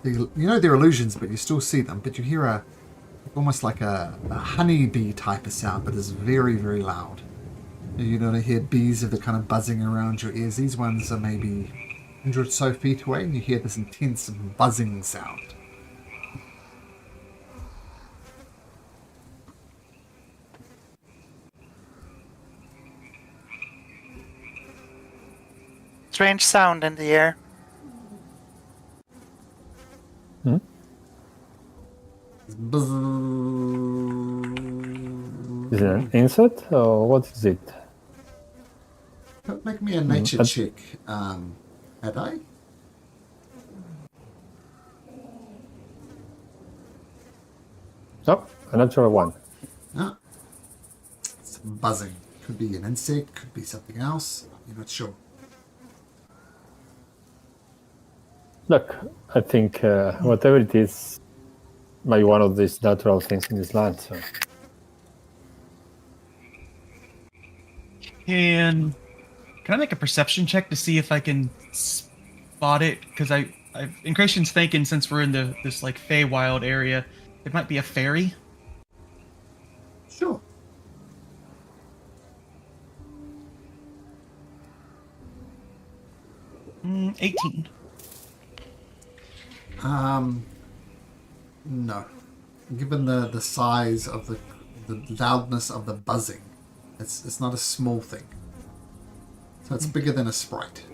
they're illusions, but you still see them. But you hear almost like a honeybee type of sound, but it's very, very loud. You don't hear bees that are kind of buzzing around your ears. These ones are maybe 100 or so feet away, and you hear this intense buzzing sound. Strange sound in the air. Buzz. Is it an insect or what is it? Make me a nature check, had I? No, a natural one. No. It's buzzing. Could be an insect, could be something else. You're not sure. Look, I think whatever it is, might be one of these natural things in this land. So. Can I make a perception check to see if I can spot it? Because Incration's thinking, since we're in this like Feywild area, it might be a fairy. Sure. Mm, 18. No. Given the size of the loudness of the buzzing, it's not a small thing. So it's bigger than a sprite.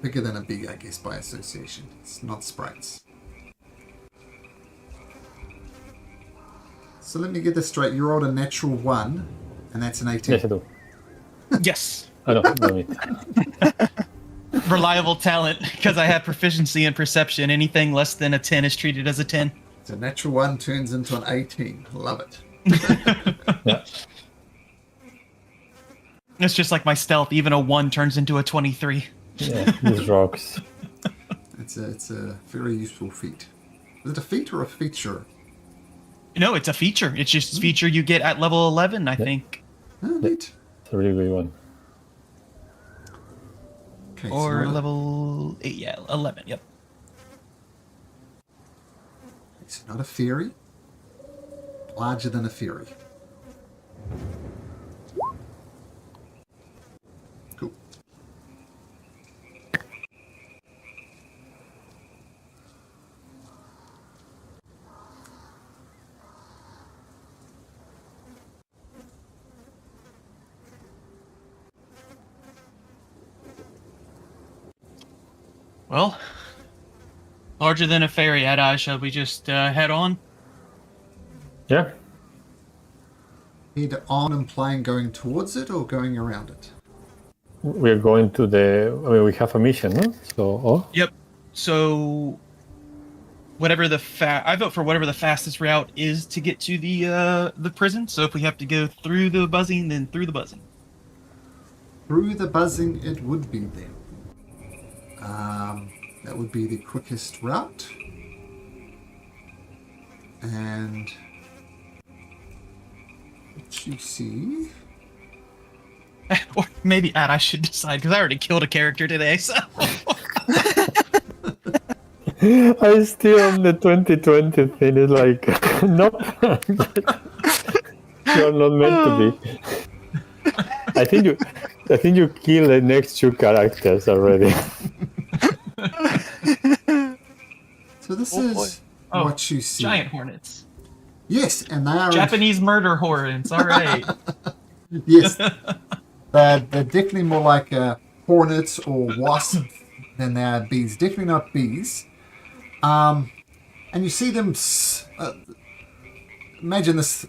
Bigger than a bee, I guess, by association. It's not sprites. So let me get this straight. You rolled a natural 1, and that's an 18. Yes, I do. Yes. I don't know it. Reliable talent, because I have proficiency in perception. Anything less than a 10 is treated as a 10. So natural 1 turns into an 18. Love it. Yeah. It's just like my stealth. Even a 1 turns into a 23. Yeah, these rocks. It's a very useful feat. Is it a feat or a feature? No, it's a feature. It's just a feature you get at level 11, I think. Oh, neat. It's a really good one. Okay, Or so level 8, yeah, 11, yep. it's not a fairy. Larger than a fairy. Cool. Well, larger than a fairy, Adi. Shall we just head on? Yeah. Head on, implying going towards it or going around it? We're going to we have a mission, no? So, Yep. So, whatever I vote for whatever the fastest route is to get to the prison. So if we have to go through the buzzing, then through the buzzing. Through the buzzing it would be then. That would be the quickest route. And what you see... Or maybe I should decide, because I already killed a character today, so... I still on the 2020 thing. It's like, nope. You're not meant to be. I think you killed the next two characters already. So this Oh, is boy. what you see. Giant hornets. Yes, and they are... Japanese murder hornets, alright. Yes. They're definitely more like hornets or wasps than they are bees. Definitely not bees. And you see them... imagine this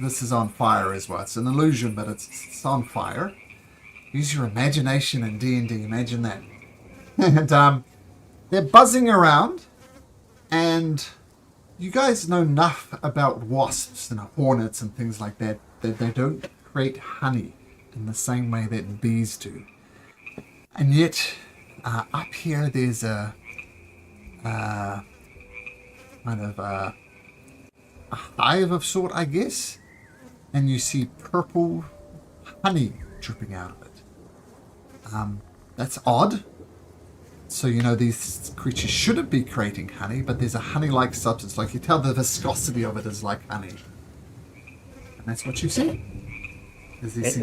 is on fire as well. It's an illusion, but it's on fire. Use your imagination in D&D. Imagine that. And they're buzzing around, and you guys know enough about wasps and hornets and things like that they don't create honey in the same way that bees do. And yet, up here there's a kind of a hive of sort, I guess, and you see purple honey dripping out of it. That's odd. So you know these creatures shouldn't be creating honey, but there's a honey-like substance. Like you tell the viscosity of it is like honey. And that's what you see.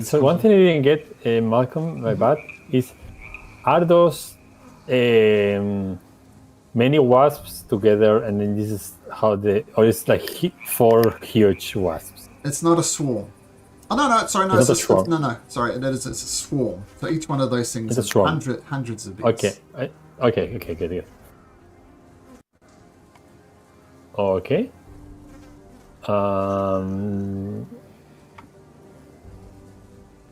So one thing I didn't get, Malcolm, my bad, is are those many wasps together, and then this is how or it's like 4 huge wasps? It's not a swarm. Oh no, sorry, no, it's a swarm. Sorry, it's a swarm. So each one of those things is hundreds of bees. Okay, good. Okay.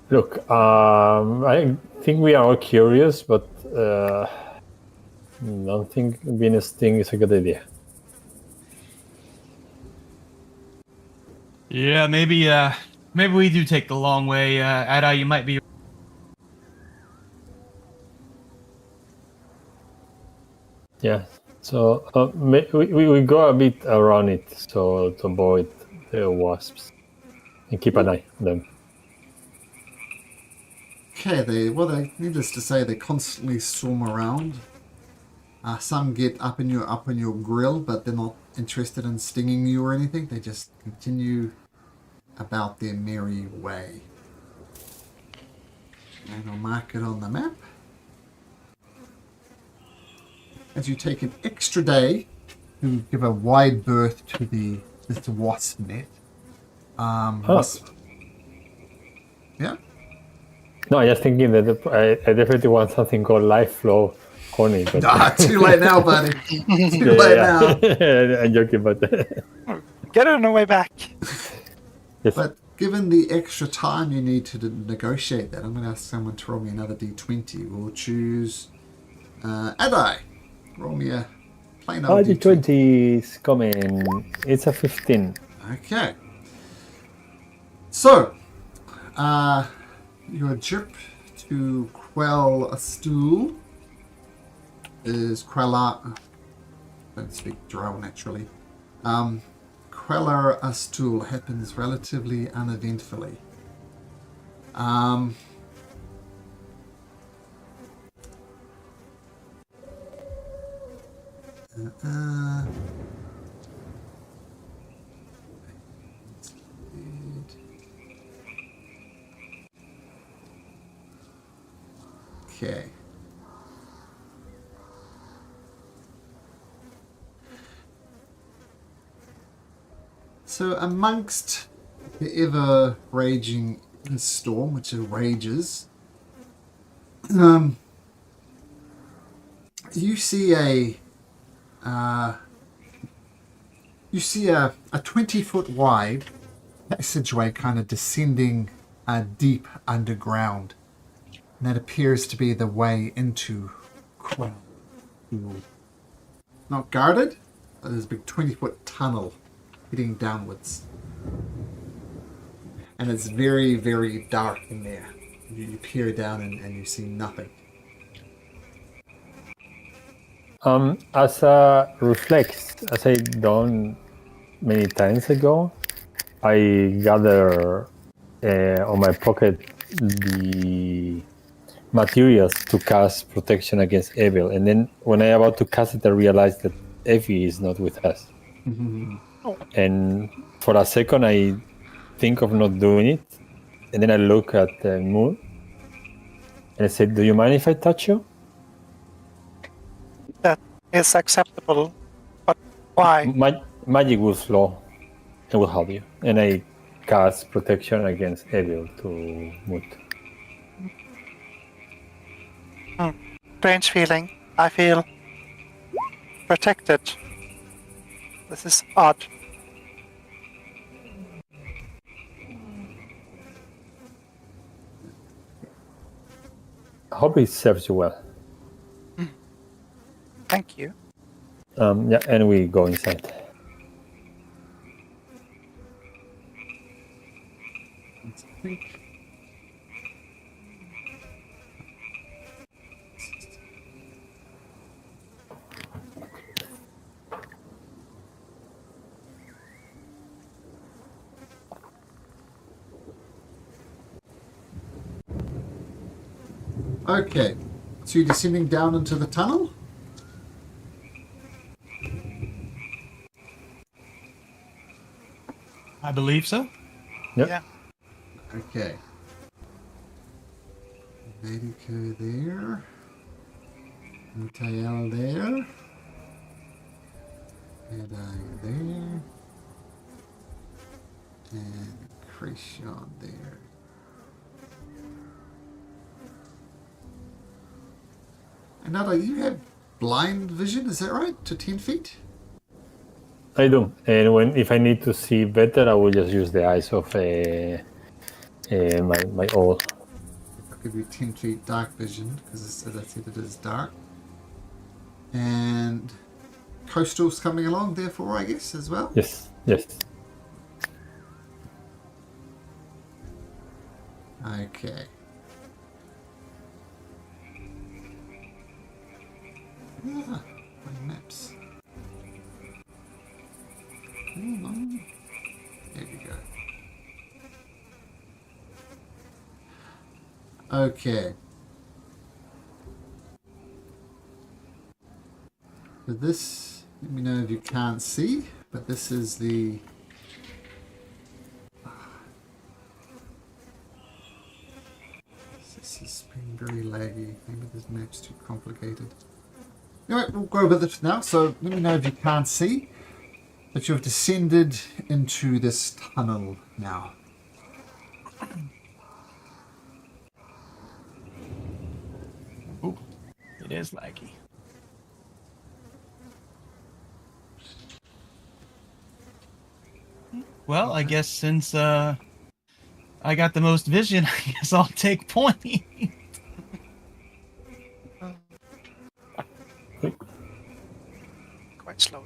Look, I think we are all curious, but don't think being a sting is a good idea. Yeah, maybe we do take the long way. Ada, you might be... Yeah, so we go a bit around it so to avoid the wasps and keep an eye on them. Okay, needless to say, they constantly swarm around. Some get up in your grill, but they're not interested in stinging you or anything. They just continue about their merry way. And I'll mark it on the map. As you take an extra day to give a wide berth to this wasp net. Yeah. No, I was thinking that I definitely want something called life flow honey. But... too late now, buddy. Too late now. I'm joking, but Get it on the way back. Yes. But given the extra time you need to negotiate that, I'm going to ask someone to roll me another d20. We'll choose Adi. Roll me a plain old d20 is coming. It's a 15. Okay. So, your drip to quell a stool is Queller. Don't speak drow naturally. Queller a stool happens relatively uneventfully. Okay. So amongst the ever-raging storm, which rages, you see a 20-foot wide passageway kind of descending deep underground. And that appears to be the way into Crown. Not guarded, but there's a big 20-foot tunnel heading downwards. And it's very, very dark in there. You peer down and you see nothing. As a reflex, as I done many times ago, I gather on my pocket the materials to cast protection against evil, and then when I'm about to cast it, I realize that Avgi is not with us. And for a second, I think of not doing it, and then I look at the moon, and I say, "Do you mind if I touch you?" That is acceptable, but why? Magic will flow and will help you, and I cast protection against evil to Moot. Strange feeling. I feel protected. This is odd. I hope it serves you well. Thank you. Yeah, and we go inside. Okay, so you're descending down into the tunnel? I believe so. Yep. Yeah. Okay. Medico there. Mutael there. Jedi there. And Krishan there. And Nada, you have blind vision, is that right? To 10 feet? I do, and if I need to see better, I will just use the eyes of my old. I'll give you 10 feet dark vision, because as I said, it is dark. And coastal's coming along, therefore, I guess, as well? Yes. Okay. Ah, my maps. Come on. There we go. Okay. So this, let me know if you can't see, but this is the this has been very laggy. Maybe this map's too complicated. Anyway, we'll go with it now. So let me know if you can't see, but you've descended into this tunnel now. Ooh, it is laggy. Well, I guess since I got the most vision, I guess I'll take point. Quite slow.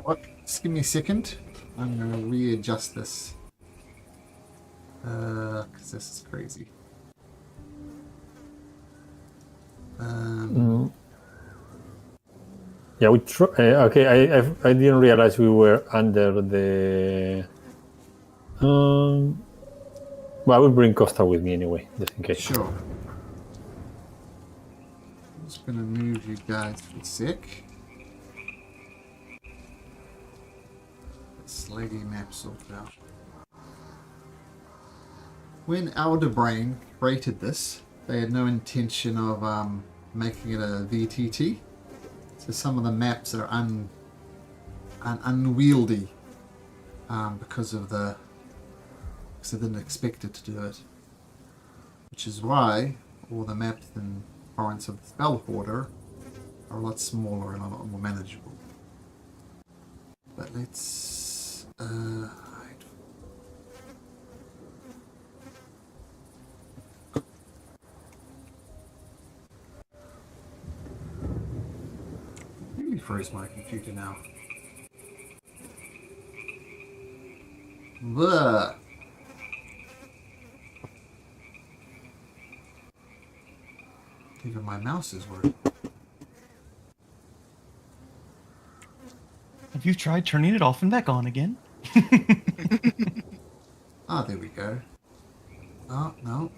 What? Just give me a second. I'm going to readjust this. Because this is crazy. Yeah, we try. Okay, I didn't realize we were under the. Well, I will bring Costa with me anyway, just in case. Sure. I'm just going to move you guys for a sec. Slaggy map sorted out. When Elderbrain created this, they had no intention of making it a VTT. So some of the maps are unwieldy because they didn't expect it to do it. Which is why all the maps in Torrents of the Spell Hoarder are a lot smaller and a lot more manageable. But let's really froze my computer now. Blah. Even my mouse is working. Have you tried turning it off and back on again? Ah, there we go. Oh, no.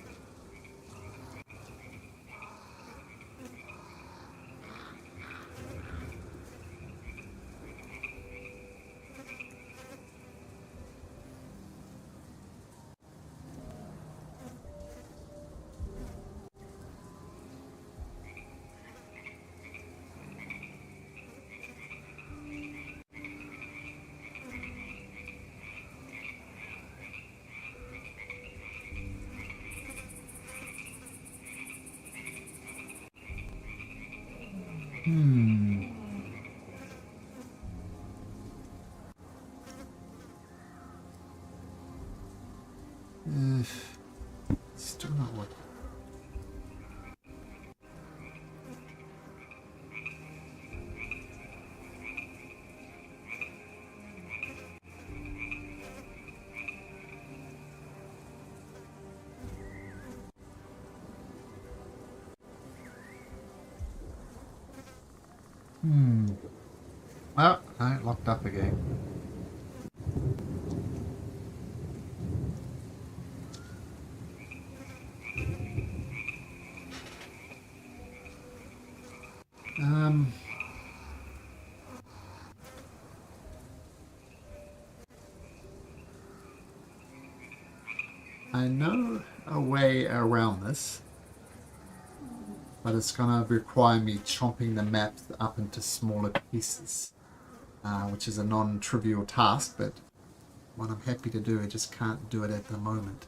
Still not working. Well, no, locked up again. I know a way around this, but it's going to require me chomping the maps up into smaller pieces, which is a non-trivial task, but what I'm happy to do, I just can't do it at the moment.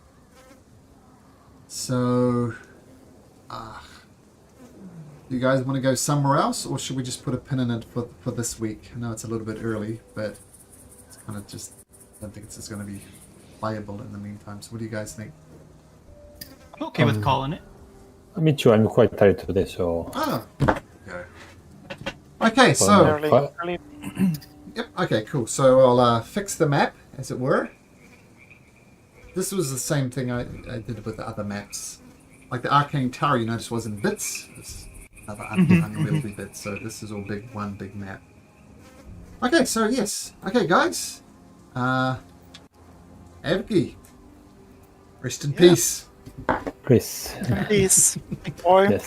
So, you guys want to go somewhere else, or should we just put a pin in it for this week? I know it's a little bit early, but it's kind of just, I don't think it's just going to be playable in the meantime. So what do you guys think? I'm okay with calling it. Me too. I'm quite tired today, so. Oh, okay, so Early. yep, okay, cool. So I'll fix the map, as it were. This was the same thing I did with the other maps. Like the Arcane Tower, you notice, was in bits. It's another unwieldy bit. So this is all one big map. Okay, so yes. Okay, guys. Avgi, rest in peace. Chris. Please, boy. Yes.